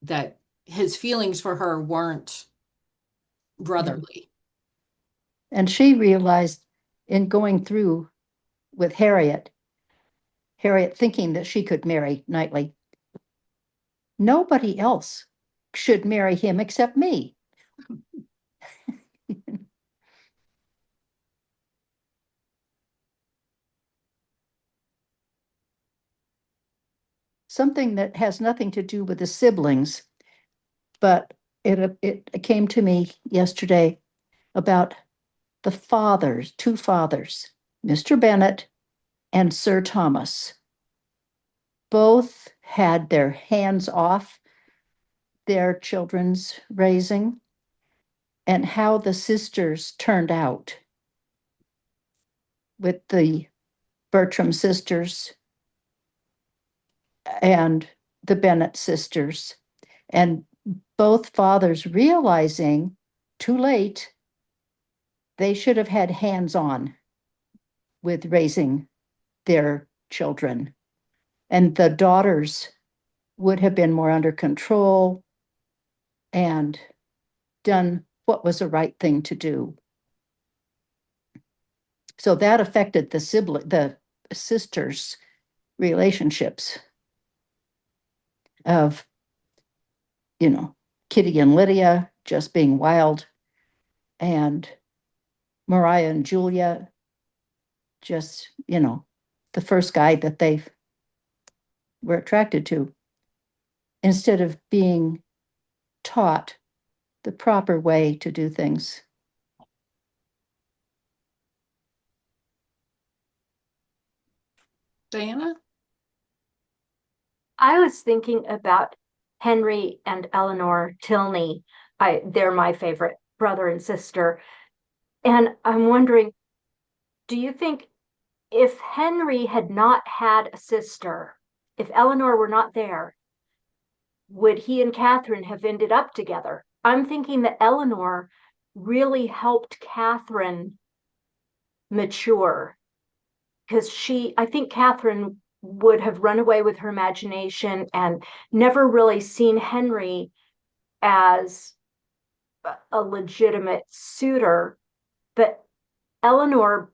that his feelings for her weren't Yeah. brotherly. And she realized in going through with Harriet thinking that she could marry Knightley, nobody else should marry him except me. Something that has nothing to do with the siblings, but it came to me yesterday about the fathers, two fathers, Mr. Bennet and Sir Thomas. Both had their hands off their children's raising and how the sisters turned out with the Bertram sisters and the Bennet sisters. And both fathers realizing too late they should have had hands on with raising their children. And the daughters would have been more under control and done what was the right thing to do. So that affected the sisters' relationships of, Kitty and Lydia just being wild, and Mariah and Julia just, the first guy that they were attracted to, instead of being taught the proper way to do things. Diana? I was thinking about Henry and Eleanor Tilney. They're my favorite brother and sister. And I'm wondering, do you think if Henry had not had a sister, if Eleanor were not there, would he and Catherine have ended up together? I'm thinking that Eleanor really helped Catherine mature because I think Catherine would have run away with her imagination and never really seen Henry as a legitimate suitor. But Eleanor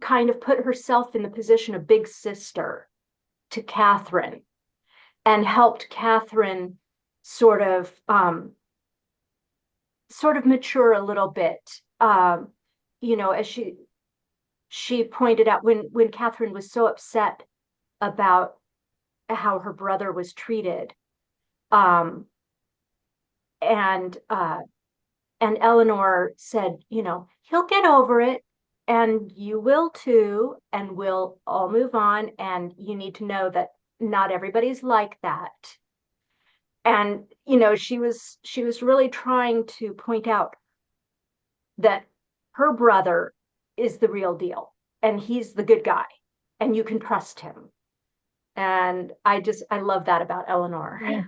kind of put herself in the position of big sister to Catherine and helped Catherine sort of mature a little bit. As she pointed out, when Catherine was so upset about how her brother was treated, um, and Eleanor said, he'll get over it, and you will too, and we'll all move on. And you need to know that not everybody's like that. And she was really trying to point out that her brother is the real deal, and he's the good guy, and you can trust him. And I love that about Eleanor. Yeah.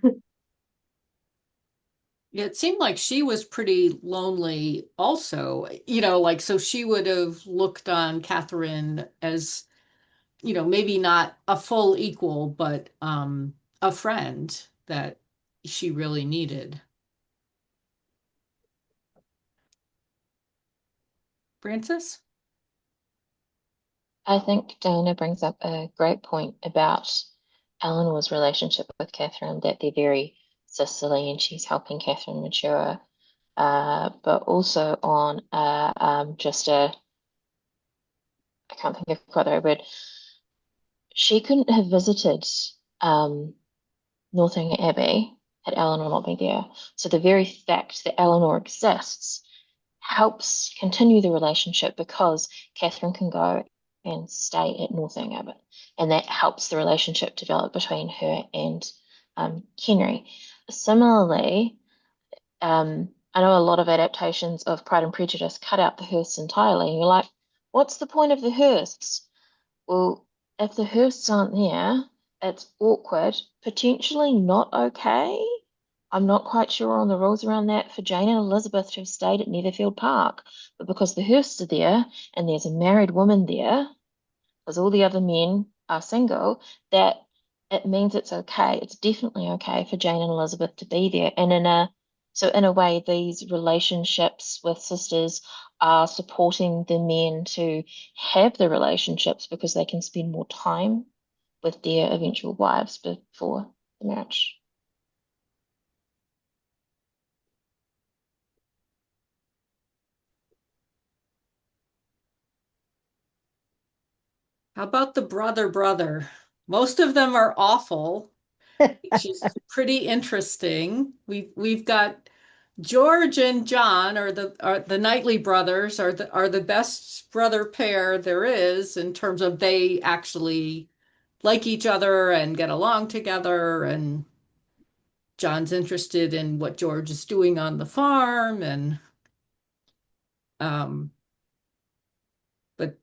Yeah, it seemed like she was pretty lonely also, like, so she would have looked on Catherine as, maybe not a full equal, but a friend that she really needed. Francis? I think Diana brings up a great point about Eleanor's relationship with Catherine, that they're very sisterly and she's helping Catherine mature. But also on just I can't think of quite the right word. She couldn't have visited um, Northanger Abbey had Eleanor not been there. So the very fact that Eleanor exists helps continue the relationship because Catherine can go and stay at Northanger Abbey, and that helps the relationship develop between her and Henry. Similarly, I know a lot of adaptations of Pride and Prejudice cut out the hearse entirely, and you're like, what's the point of the hearse? Well, if the hearses aren't there, it's awkward, potentially not okay. I'm not quite sure on the rules around that for Jane and Elizabeth to have stayed at Netherfield Park, but because the hearses are there and there's a married woman there, because all the other men are single, that it means it's okay. It's definitely okay for Jane and Elizabeth to be there. And in a way, these relationships with sisters are supporting the men to have the relationships because they can spend more time with their eventual wives before the marriage. How about the brother? Most of them are awful, which is pretty interesting. We've got George and John are the Knightley brothers are the best brother pair there is in terms of they actually like each other and get along together, and John's interested in what George is doing on the farm, and um but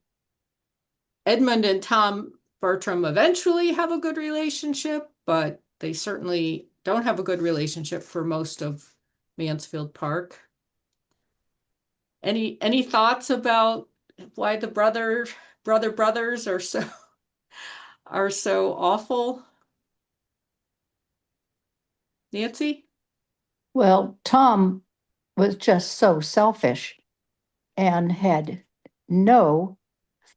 Edmund and Tom Bertram eventually have a good relationship, but they certainly don't have a good relationship for most of Mansfield Park. Any thoughts about why the brothers are so awful? Nancy? Well, Tom was just so selfish and had no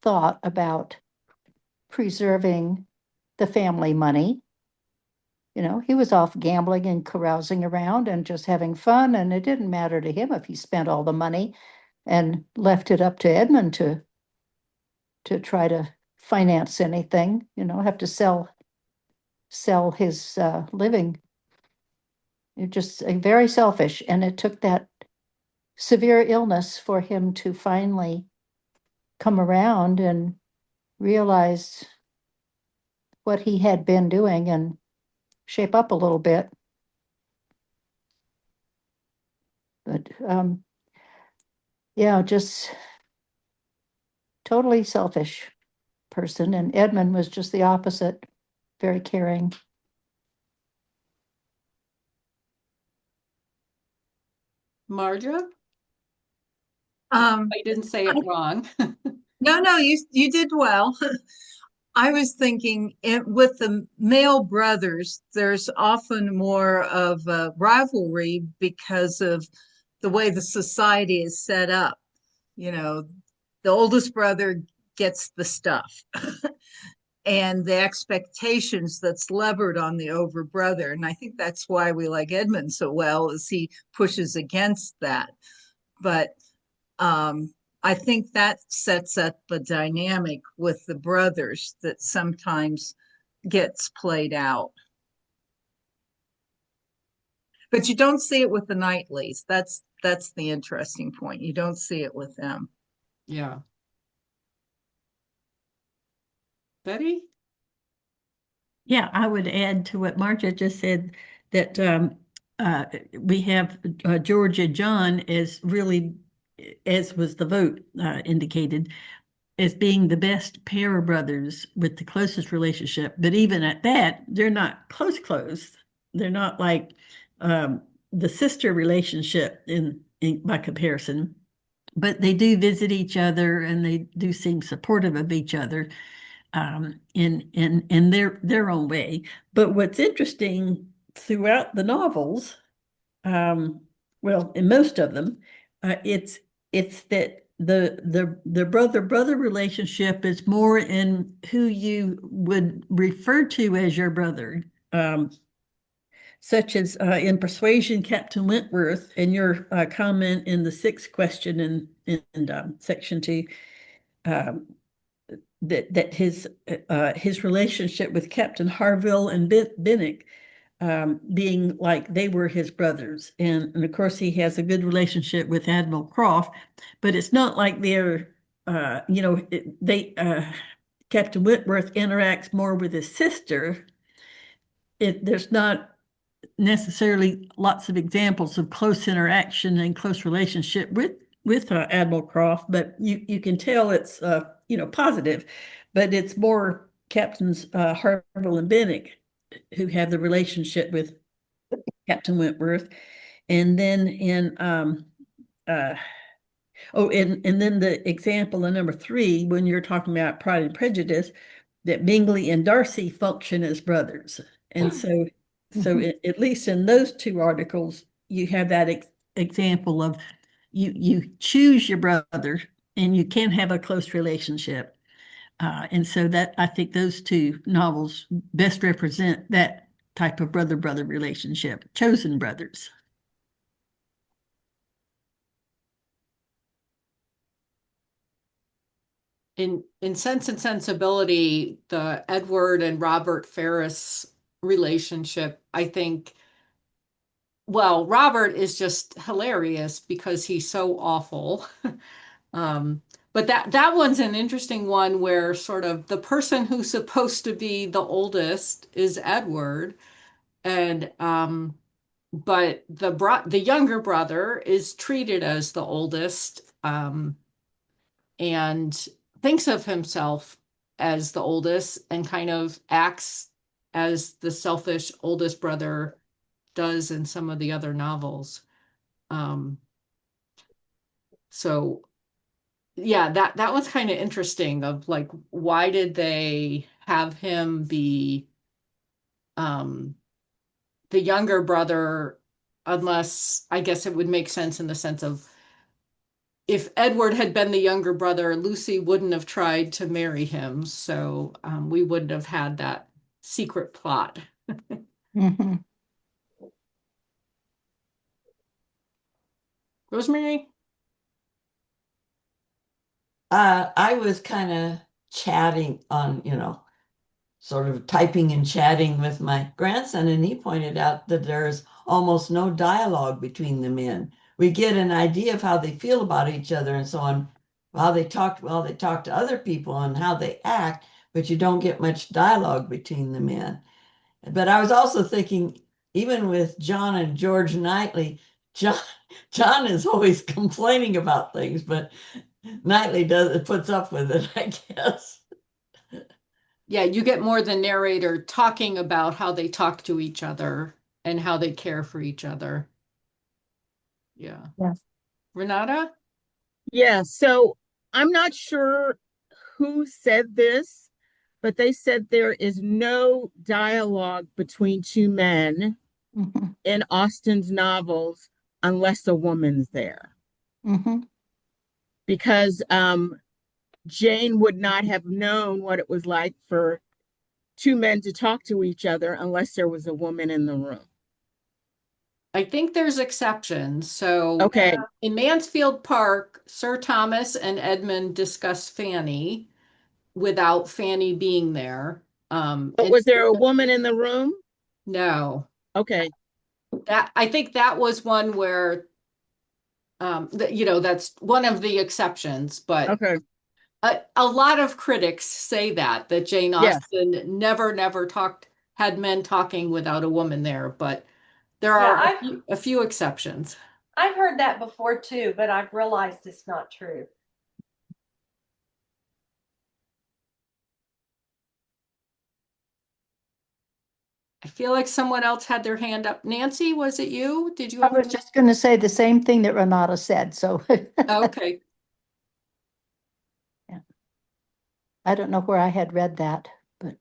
thought about preserving the family money. He was off gambling and carousing around and just having fun, and it didn't matter to him if he spent all the money and left it up to Edmund to try to finance anything, have to sell his living. You're just very selfish, and it took that severe illness for him to finally come around and realize what he had been doing and shape up a little bit. But yeah, just totally selfish person. And Edmund was just the opposite, very caring. Marja? Um, I didn't say it wrong. no, you did well. I was thinking with the male brothers, there's often more of a rivalry because of the way the society is set up. You know, the oldest brother gets the stuff and the expectations that's levered on the over brother. And I think that's why we like Edmund so well, is he pushes against that. But I think that sets up a dynamic with the brothers that sometimes gets played out. But you don't see it with the Knightleys. That's the interesting point. You don't see it with them. Yeah. Betty? Yeah, I would add to what Marcia just said that we have George and John as really, as was the vote indicated, as being the best pair of brothers with the closest relationship. But even at that, they're not close. They're not like the sister relationship in by comparison. But they do visit each other and they do seem supportive of each other in their own way. But what's interesting throughout the novels, well, in most of them, it's that the brother relationship is more in who you would refer to as your brother. Such as in Persuasion, Captain Wentworth, and your comment in the sixth question in section 2, that his relationship with Captain Harville and Bennick being like they were his brothers. And of course, he has a good relationship with Admiral Croft, but it's not like they're, Captain Wentworth interacts more with his sister. There's not necessarily lots of examples of close interaction and close relationship with Admiral Croft, but you can tell it's positive, but it's more Captains Harville and Bennick who have the relationship with Captain Wentworth, and then and then the example in number 3 when you're talking about Pride and Prejudice, that Bingley and Darcy function as brothers, and so at least in those 2 articles you have that example of you choose your brother and you can have a close relationship. And so that I think those 2 novels best represent that type of brother-brother relationship, chosen brothers. In Sense and Sensibility, the Edward and Robert Ferrars relationship, I think, well, Robert is just hilarious because he's so awful. But that one's an interesting one where sort of the person who's supposed to be the oldest is Edward, and but the younger brother is treated as the oldest, and thinks of himself as the oldest and kind of acts as the selfish oldest brother does in some of the other novels. So yeah, that was kind of interesting of like, why did they have him be the younger brother, unless I guess it would make sense in the sense of if Edward had been the younger brother, Lucy wouldn't have tried to marry him, so we wouldn't have had that secret plot. Mhm. Rosemary? I was kind of chatting on, sort of typing and chatting with my grandson, and he pointed out that there's almost no dialogue between the men. We get an idea of how they feel about each other and so on, how they talk, they talk to other people and how they act, but you don't get much dialogue between the men. But I was also thinking, even with John and George Knightley, John is always complaining about things, but Knightley puts up with it, I guess. Yeah, you get more the narrator talking about how they talk to each other and how they care for each other. Yeah. Yes. Renata? Yeah, so I'm not sure who said this, but they said there is no dialogue between two men Mhm, in Austen's novels unless a woman's there. mhm. Because Jane would not have known what it was like for two men to talk to each other unless there was a woman in the room. I think there's exceptions. So Okay. in Mansfield Park, Sir Thomas and Edmund discuss Fanny without Fanny being there. But And was there a woman in the room? no, Okay. that I think that was one where that's one of the exceptions, but Okay. a lot of critics say that Jane Yes. Austen never had men talking without a woman there, but there Yeah, are a few exceptions. I've heard that before too, but I've realized it's not true. I feel like someone else had their hand up. Nancy, was it you? Did you I have? was just going to say the same thing that Renata said, so Oh, okay. I don't know where I had read that, but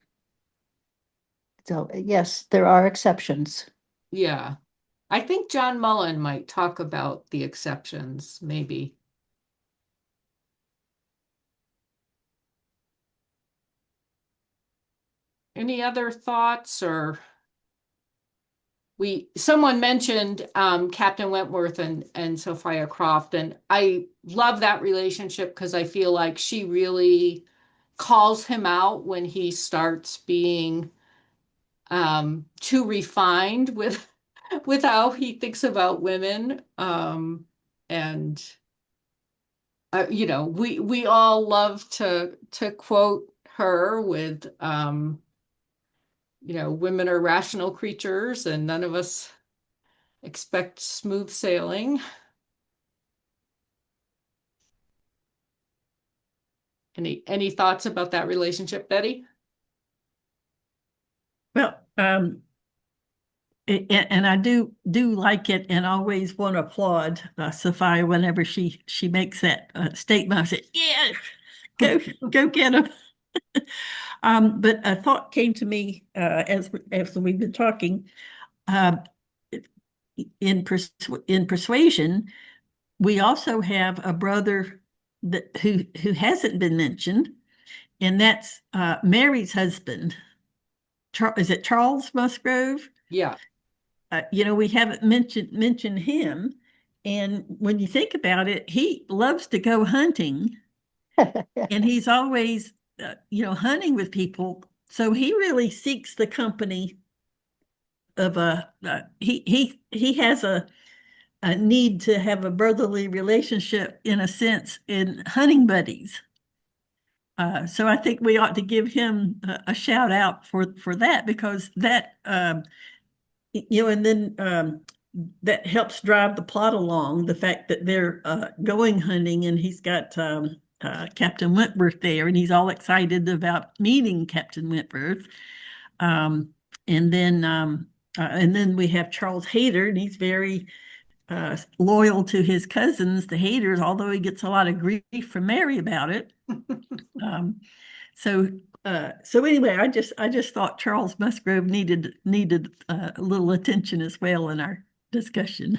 so yes, there are exceptions. Yeah. I think John Mullen might talk about the exceptions, maybe. Any other thoughts or someone mentioned Captain Wentworth and Sophia Croft, and I love that relationship because I feel like she really calls him out when he starts being too refined with with how he thinks about women. And we all love to quote her with women are rational creatures and none of us expect smooth sailing. Any thoughts about that relationship, Betty? Well, and I do like it, and always want to applaud Sophia whenever she makes that statement. I said, "Yeah, go get him." But a thought came to me as we've been talking. Uh, in Persuasion, we also have a brother who hasn't been mentioned, and that's Mary's husband. Is it Charles Musgrove? Yeah. We haven't mentioned him. And when you think about it, he loves to go hunting, and he's always, hunting with people. So he really seeks the company of he has a need to have a brotherly relationship in a sense in hunting buddies. So I think we ought to give him a shout out for that, because that and then that helps drive the plot along. The fact that they're going hunting, and he's got Captain Wentworth there, and he's all excited about meeting Captain Wentworth. Um, and then we have Charles Hayter, and he's very loyal to his cousins, the Hayters, although he gets a lot of grief from Mary about it. Um, so anyway, I just thought Charles Musgrove needed a little attention as well in our discussion.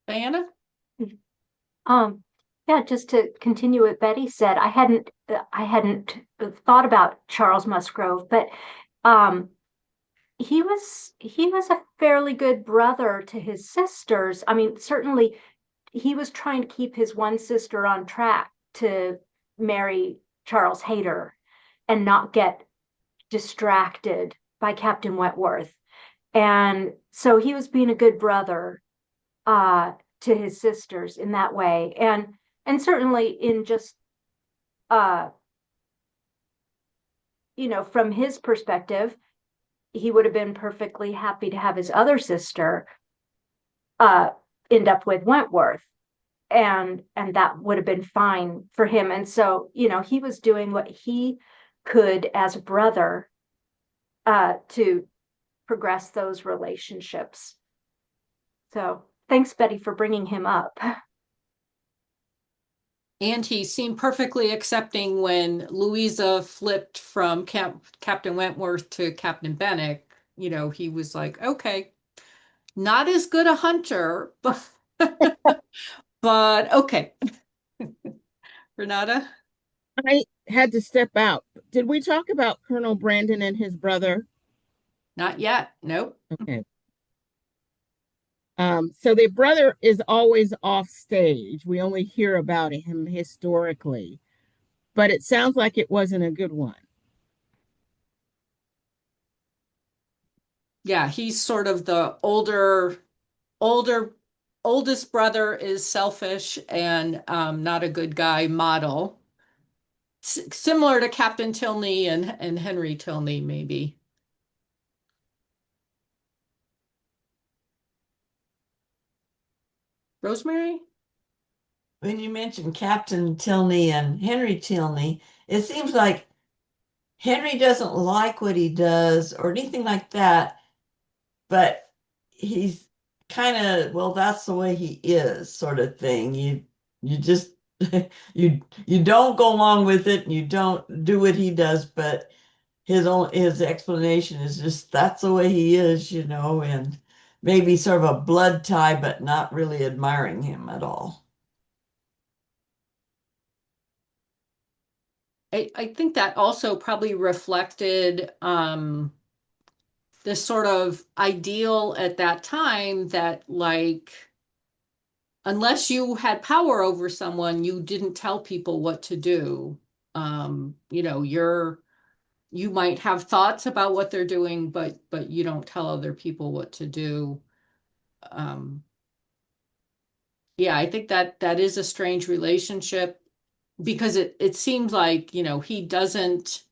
Diana? Um, yeah, just to continue what Betty said, I hadn't thought about Charles Musgrove, but um, he was a fairly good brother to his sisters. I mean, certainly he was trying to keep his one sister on track to marry Charles Hayter and not get distracted by Captain Wentworth. And so he was being a good brother to his sisters in that way. And certainly in just uh from his perspective, he would have been perfectly happy to have his other sister uh end up with Wentworth, and that would have been fine for him. And so he was doing what he could as a brother to progress those relationships. So thanks, Betty, for bringing him up. And he seemed perfectly accepting when Louisa flipped from Captain Wentworth to Captain Benwick. You know, he was like, okay, not as good a hunter, but okay. Renata? I had to step out. Did we talk about Colonel Brandon and his brother? Not yet. Nope. Okay. So their brother is always off stage. We only hear about him historically, but it sounds like it wasn't a good one. Yeah, he's sort of the older, oldest brother is selfish and not a good guy model. Similar to Captain Tilney and Henry Tilney, maybe. Rosemary? When you mentioned Captain Tilney and Henry Tilney, it seems like Henry doesn't like what he does or anything like that, but he's kind of, well, that's the way he is, sort of thing. You just you don't go along with it and you don't do what he does, but his explanation is just that's the way he is, and maybe sort of a blood tie, but not really admiring him at all. I think that also probably reflected this sort of ideal at that time that like unless you had power over someone, you didn't tell people what to do. You know, you might have thoughts about what they're doing, but you don't tell other people what to do. Um, yeah, I think that is a strange relationship because it seems like, you know, he doesn't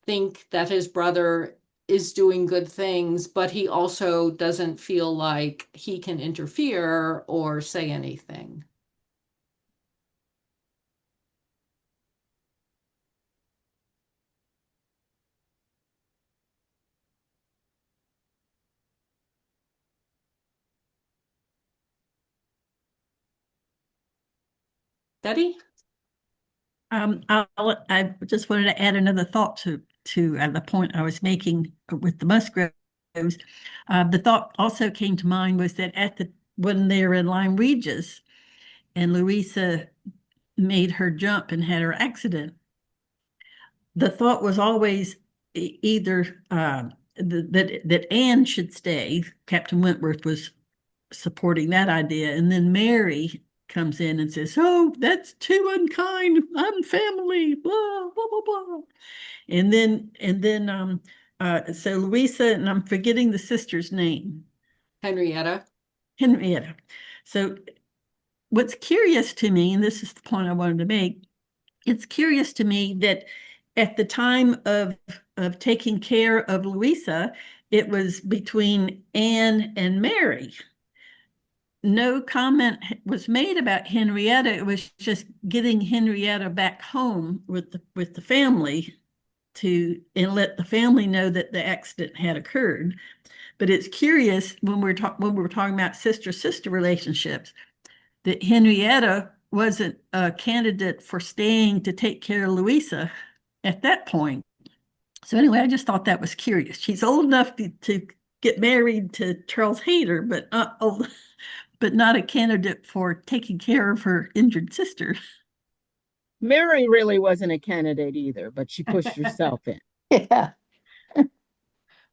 think that his brother is doing good things, but he also doesn't feel like he can interfere or say anything. Betty? I just wanted to add another thought to the point I was making with the Musgroves. The thought also came to mind was that when they were in Lyme Regis and Louisa made her jump and had her accident, the thought was always either that Anne should stay. Captain Wentworth was supporting that idea, and then Mary comes in and says, "Oh, that's too unkind, unfamily, blah blah blah blah." So Louisa, and I'm forgetting the sister's name, Henrietta? Henrietta. So what's curious to me, and this is the point I wanted to make, it's curious to me that at the time of taking care of Louisa, it was between Anne and Mary. No comment was made about Henrietta. It was just getting Henrietta back home with the family and let the family know that the accident had occurred. But it's curious when when we were talking about sister relationships that Henrietta wasn't a candidate for staying to take care of Louisa at that point. So anyway, I just thought that was curious. She's old enough to get married to Charles Hayter, but not a candidate for taking care of her injured sister. Mary really wasn't a candidate either, but she pushed herself in. Yeah.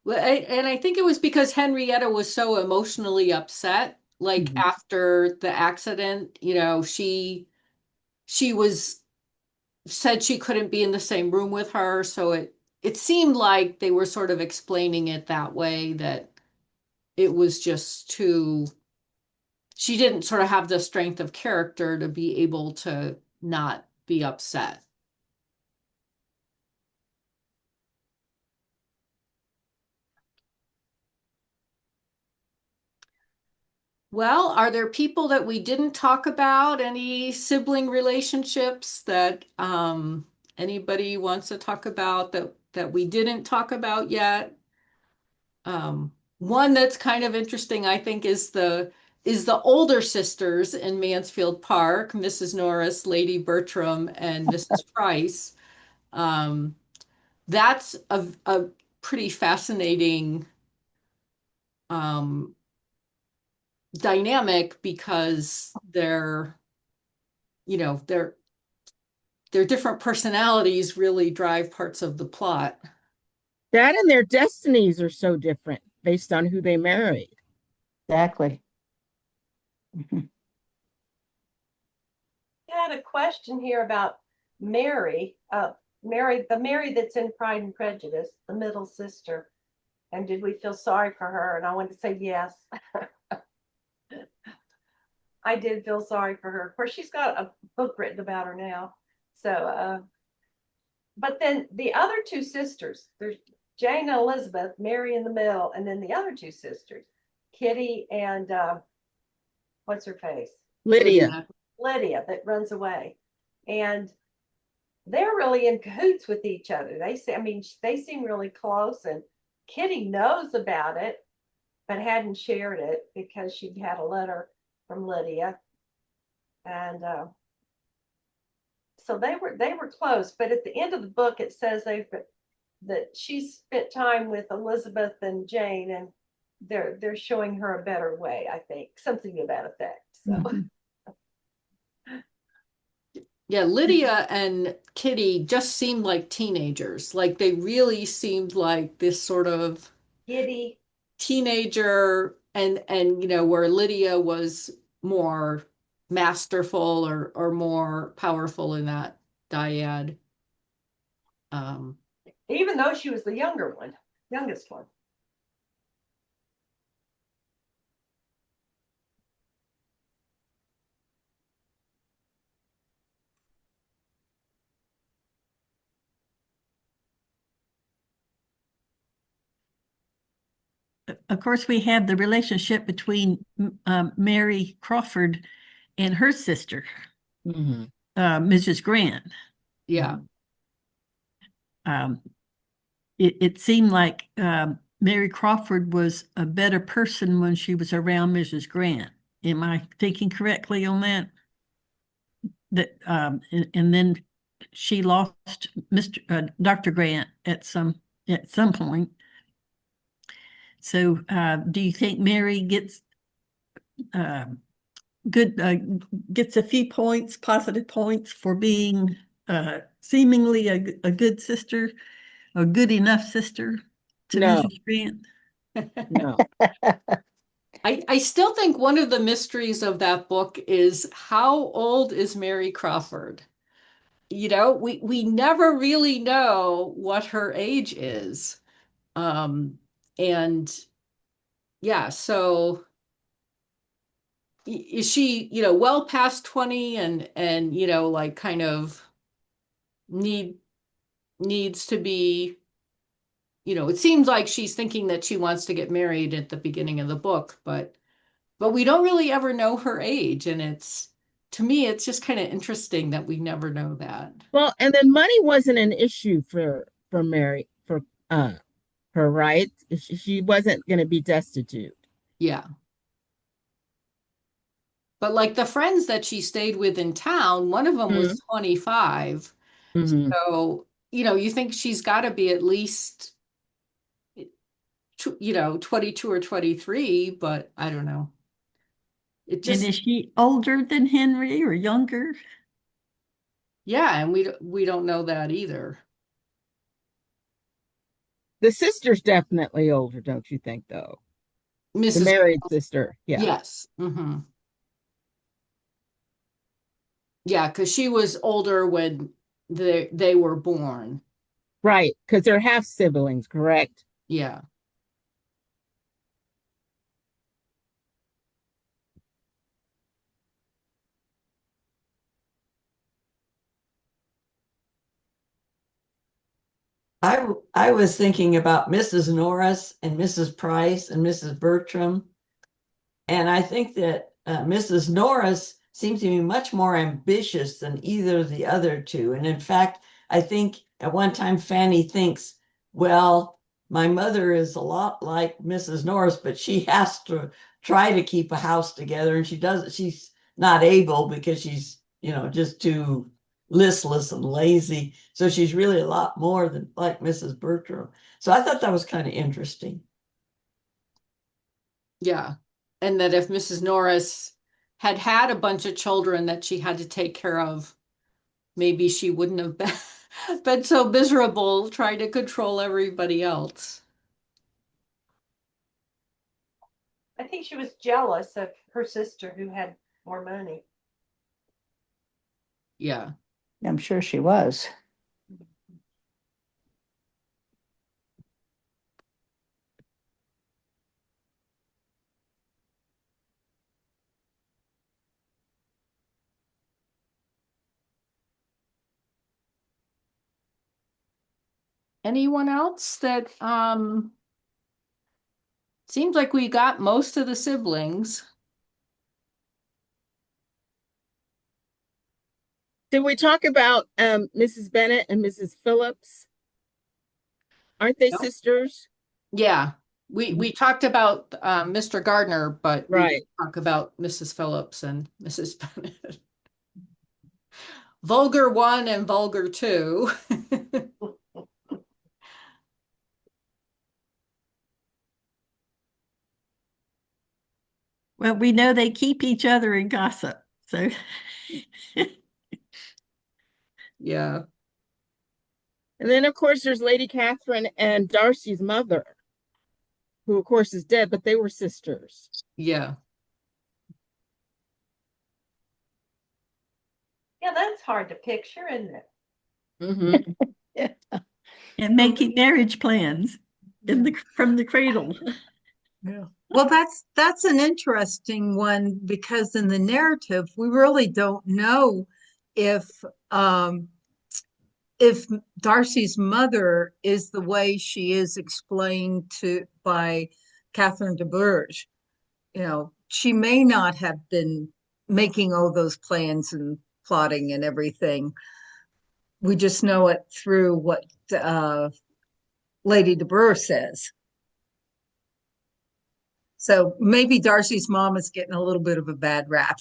Well, and I think it was because Henrietta was so emotionally upset, like Mhm. after the accident, you know, she was said she couldn't be in the same room with her, so it seemed like they were sort of explaining it that way that it was just too she didn't sort of have the strength of character to be able to not be upset. Well, are there people that we didn't talk about? Any sibling relationships that anybody wants to talk about that we didn't talk about yet. One that's kind of interesting, I think, is the older sisters in Mansfield Park, Mrs. Norris, Lady Bertram, and Mrs. Price. Um, that's a pretty fascinating dynamic because you know, their different personalities really drive parts of the plot. That and their destinies are so different based on who they married. Exactly. Mhm. I had a question here about Mary. The Mary that's in Pride and Prejudice, the middle sister. And did we feel sorry for her? And I want to say yes. I did feel sorry for her. Of course, she's got a book written about her now. So, but then the other two sisters, there's Jane and Elizabeth, Mary in the middle, and then the other two sisters, Kitty and what's her face? Lydia. Lydia that runs away. And they're really in cahoots with each other. They seem really close, and Kitty knows about it, but hadn't shared it because she'd had a letter from Lydia. And so they were close. But at the end of the book, it says that she spent time with Elizabeth and Jane, and they're showing her a better way. I think something to that effect. So. Mhm. Yeah, Lydia and Kitty just seemed like teenagers. Like they really seemed like this sort of Giddy. teenager, and where Lydia was more masterful or more powerful in that dyad. Um, Even though she was the youngest one. Of course, we have the relationship between Mary Crawford and her sister, Mhm. Mrs. Grant. yeah. Um, it seemed like Mary Crawford was a better person when she was around Mrs. Grant. Am I thinking correctly on that? And then she lost Mr. Dr. Grant at some point. So, do you think Mary gets uh, good gets a few points, positive points for being seemingly a good sister, a good enough sister to No, Mrs. Grant? no. I still think one of the mysteries of that book is how old is Mary Crawford? We never really know what her age is. And yeah, so is she, well past 20 and like kind of need needs to be, it seems like she's thinking that she wants to get married at the beginning of the book, but we don't really ever know her age, and to me it's just kind of interesting that we never know that. Well, and then money wasn't an issue for Mary for uh her, right? She wasn't going to be destitute. Yeah. But like the friends that she stayed with in town, one of them was 25. Mm-hmm. So, you think she's got to be at least, 22 or 23, but I don't know. It And just, is she older than Henry or younger? yeah, and we don't know that either. The sister's definitely older, don't you think, though? The Mrs. married sister. Yeah. Yes. Yeah, because she was older when they were born. Right. Because they're half siblings, correct? Yeah. I was thinking about Mrs. Norris and Mrs. Price and Mrs. Bertram. And I think that Mrs. Norris seems to be much more ambitious than either of the other two. And in fact, I think at one time Fanny thinks Well, my mother is a lot like Mrs. Norris, but she has to try to keep a house together, and she doesn't. She's not able because she's, just too listless and lazy. So she's really a lot more than like Mrs. Bertram. So I thought that was kind of interesting. Yeah. And that if Mrs. Norris had had a bunch of children that she had to take care of, maybe she wouldn't have been so miserable trying to control everybody else. I think she was jealous of her sister who had more money. Yeah. I'm sure she was. Anyone else that seems like we got most of the siblings. Did we talk about Mrs. Bennet and Mrs. Phillips? Aren't they Nope. sisters? Yeah. We talked about Mr. Gardner, but we Right. didn't talk about Mrs. Phillips and Mrs. Bennet. Vulgar 1 and Vulgar 2. Well, we know they keep each other in gossip. So Yeah. And then, of course, there's Lady Catherine and Darcy's mother, who, of course, is dead, but they were sisters. Yeah. Yeah, that's hard to picture, isn't it? Mm-hmm. and making marriage plans from the cradle. Yeah. Well, that's an interesting one because in the narrative, we really don't know if um, if Darcy's mother is the way she is explained to by Catherine de Bourgh. She may not have been making all those plans and plotting and everything. We just know it through what Lady de Bourgh says. So maybe Darcy's mom is getting a little bit of a bad rap.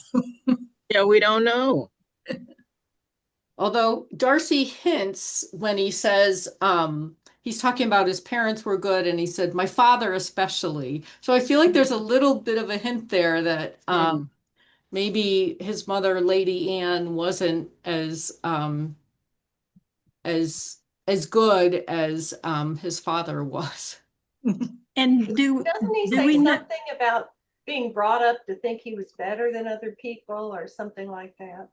Yeah, we don't know. Although Darcy hints when he says he's talking about his parents were good and he said my father especially. So I feel like there's a little bit of a hint there that maybe his mother, Lady Anne, wasn't as good as his father was. And Doesn't he do say we know, something about being brought up to think he was better than other people or something like that?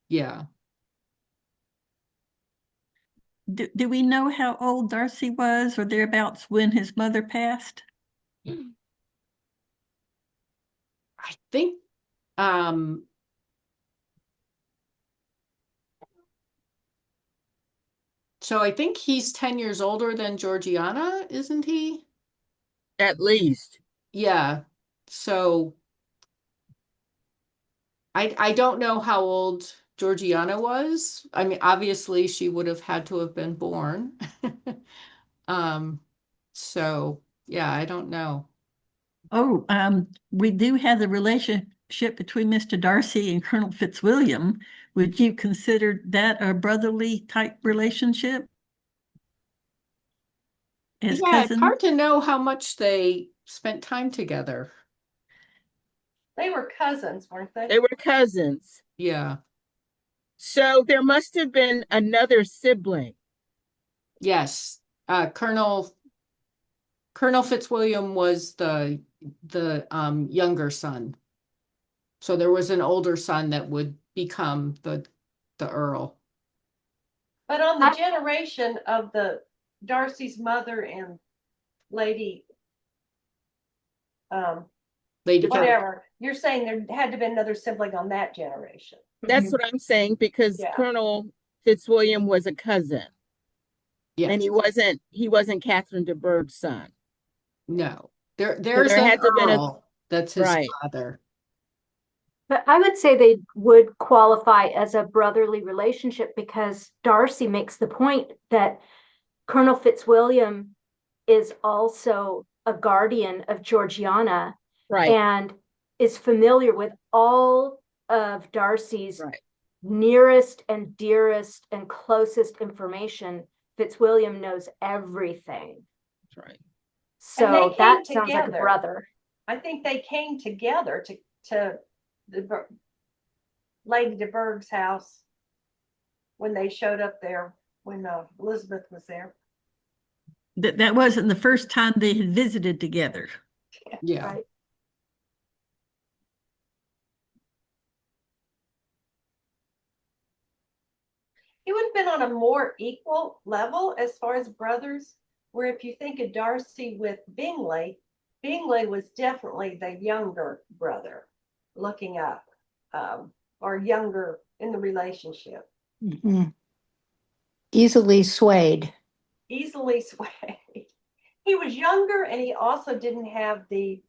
Yeah. do we know how old Darcy was or thereabouts when his mother passed? I think um so I think he's 10 years older than Georgiana, isn't he? At least. Yeah. So I don't know how old Georgiana was. I mean, obviously she would have had to have been born. Um, so yeah, I don't know. Oh, we do have the relationship between Mr. Darcy and Colonel Fitzwilliam. Would you consider that a brotherly type relationship as Yeah, it's cousins? hard to know how much they spent time together. They were cousins, weren't they? They were cousins. Yeah. So there must have been another sibling. Yes. Colonel Fitzwilliam was the younger son. So there was an older son that would become the Earl. But on the generation of the Darcy's mother and Lady Lady Catherine. whatever, you're saying there had to be another sibling on that generation. That's what I'm saying, because Yeah. Colonel Fitzwilliam was a cousin. Yes. And he wasn't Catherine de Bourgh's son. No. There's there an had to have been Earl that's his Right. father. But I would say they would qualify as a brotherly relationship because Darcy makes the point that Colonel Fitzwilliam is also a guardian of Georgiana Right. and is familiar with all of Darcy's Right. nearest and dearest and closest information. Fitzwilliam knows everything. That's right. And they So came that sounds like a together. brother. I think they came together to Lady de Burgh's house when they showed up there, when Elizabeth was there. That wasn't the first time they had visited together. Yeah. Right. He would have been on a more equal level as far as brothers, where if you think of Darcy with Bingley, Bingley was definitely the younger brother looking up, or younger in the relationship. Mhm. Easily swayed. Easily swayed. He was younger, and he also didn't have the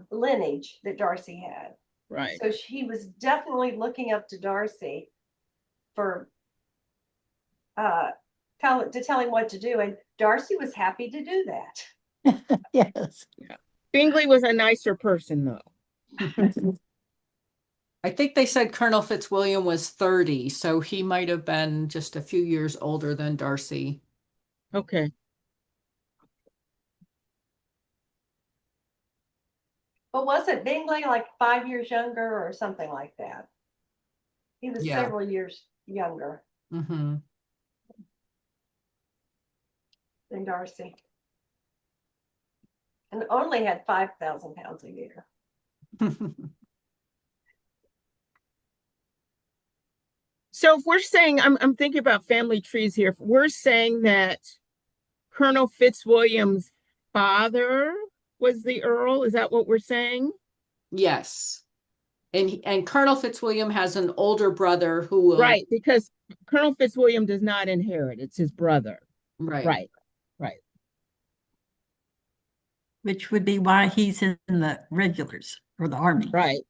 lineage that Darcy had. Right. So he was definitely looking up to Darcy for tell him what to do, and Darcy was happy to do that. Yes. Bingley was a nicer person, though. I think they said Colonel Fitzwilliam was 30, so he might have been just a few years older than Darcy. Okay. But wasn't Bingley like 5 years younger or something like that? He was Yeah. several years younger Mm-hmm. than Darcy, and only had 5,000 pounds a year. So if we're saying, I'm thinking about family trees here. If we're saying that Colonel Fitzwilliam's father was the Earl, is that what we're saying? Yes. And Colonel Fitzwilliam has an older brother who will. Right, because Colonel Fitzwilliam does not inherit. It's his brother. Right. Right. Right. Which would be why he's in the regulars or the army. Right.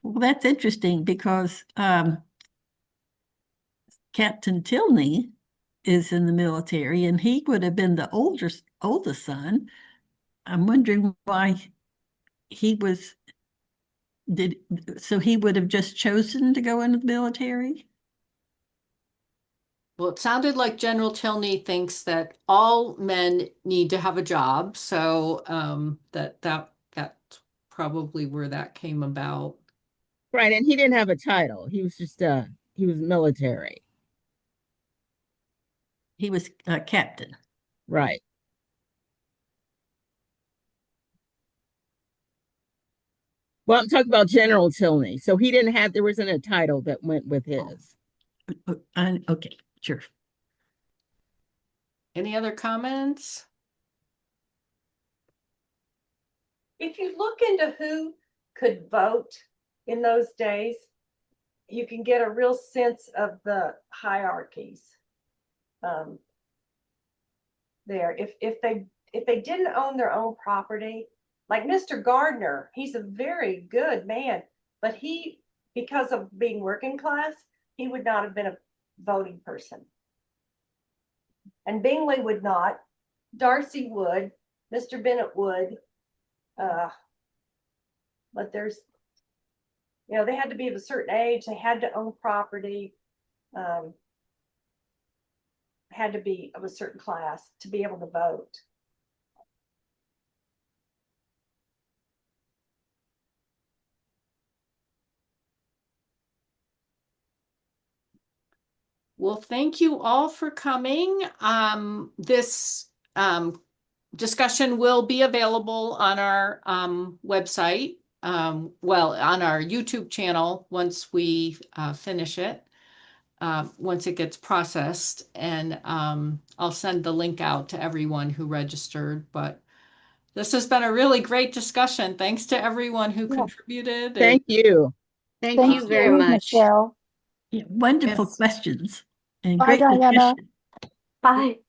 Well, that's interesting because Captain Tilney is in the military and he would have been the oldest son. I'm wondering why he was so he would have just chosen to go into the military? Well, it sounded like General Tilney thinks that all men need to have a job, so that's probably where that came about. Right. And he didn't have a title. He was just he was military. He was a captain. Right. Well, I'm talking about General Tilney. So he didn't have, there wasn't a title that went with his. Okay, sure. Any other comments? If you look into who could vote in those days, you can get a real sense of the hierarchies there. If they didn't own their own property, like Mr. Gardner, he's a very good man, but he, because of being working class, he would not have been a voting person. And Bingley would not. Darcy would. Mr. Bennet would. But there's, they had to be of a certain age. They had to own property. Had to be of a certain class to be able to vote. Well, thank you all for coming. This discussion will be available on our website, well, on our YouTube channel once we finish it, once it gets processed. And I'll send the link out to everyone who registered. But this has been a really great discussion. Thanks to everyone who contributed. Thank you. Thank Thank you very you, much. Michelle. Yeah, wonderful Yes. questions and Bye, great Diana. discussion. Bye.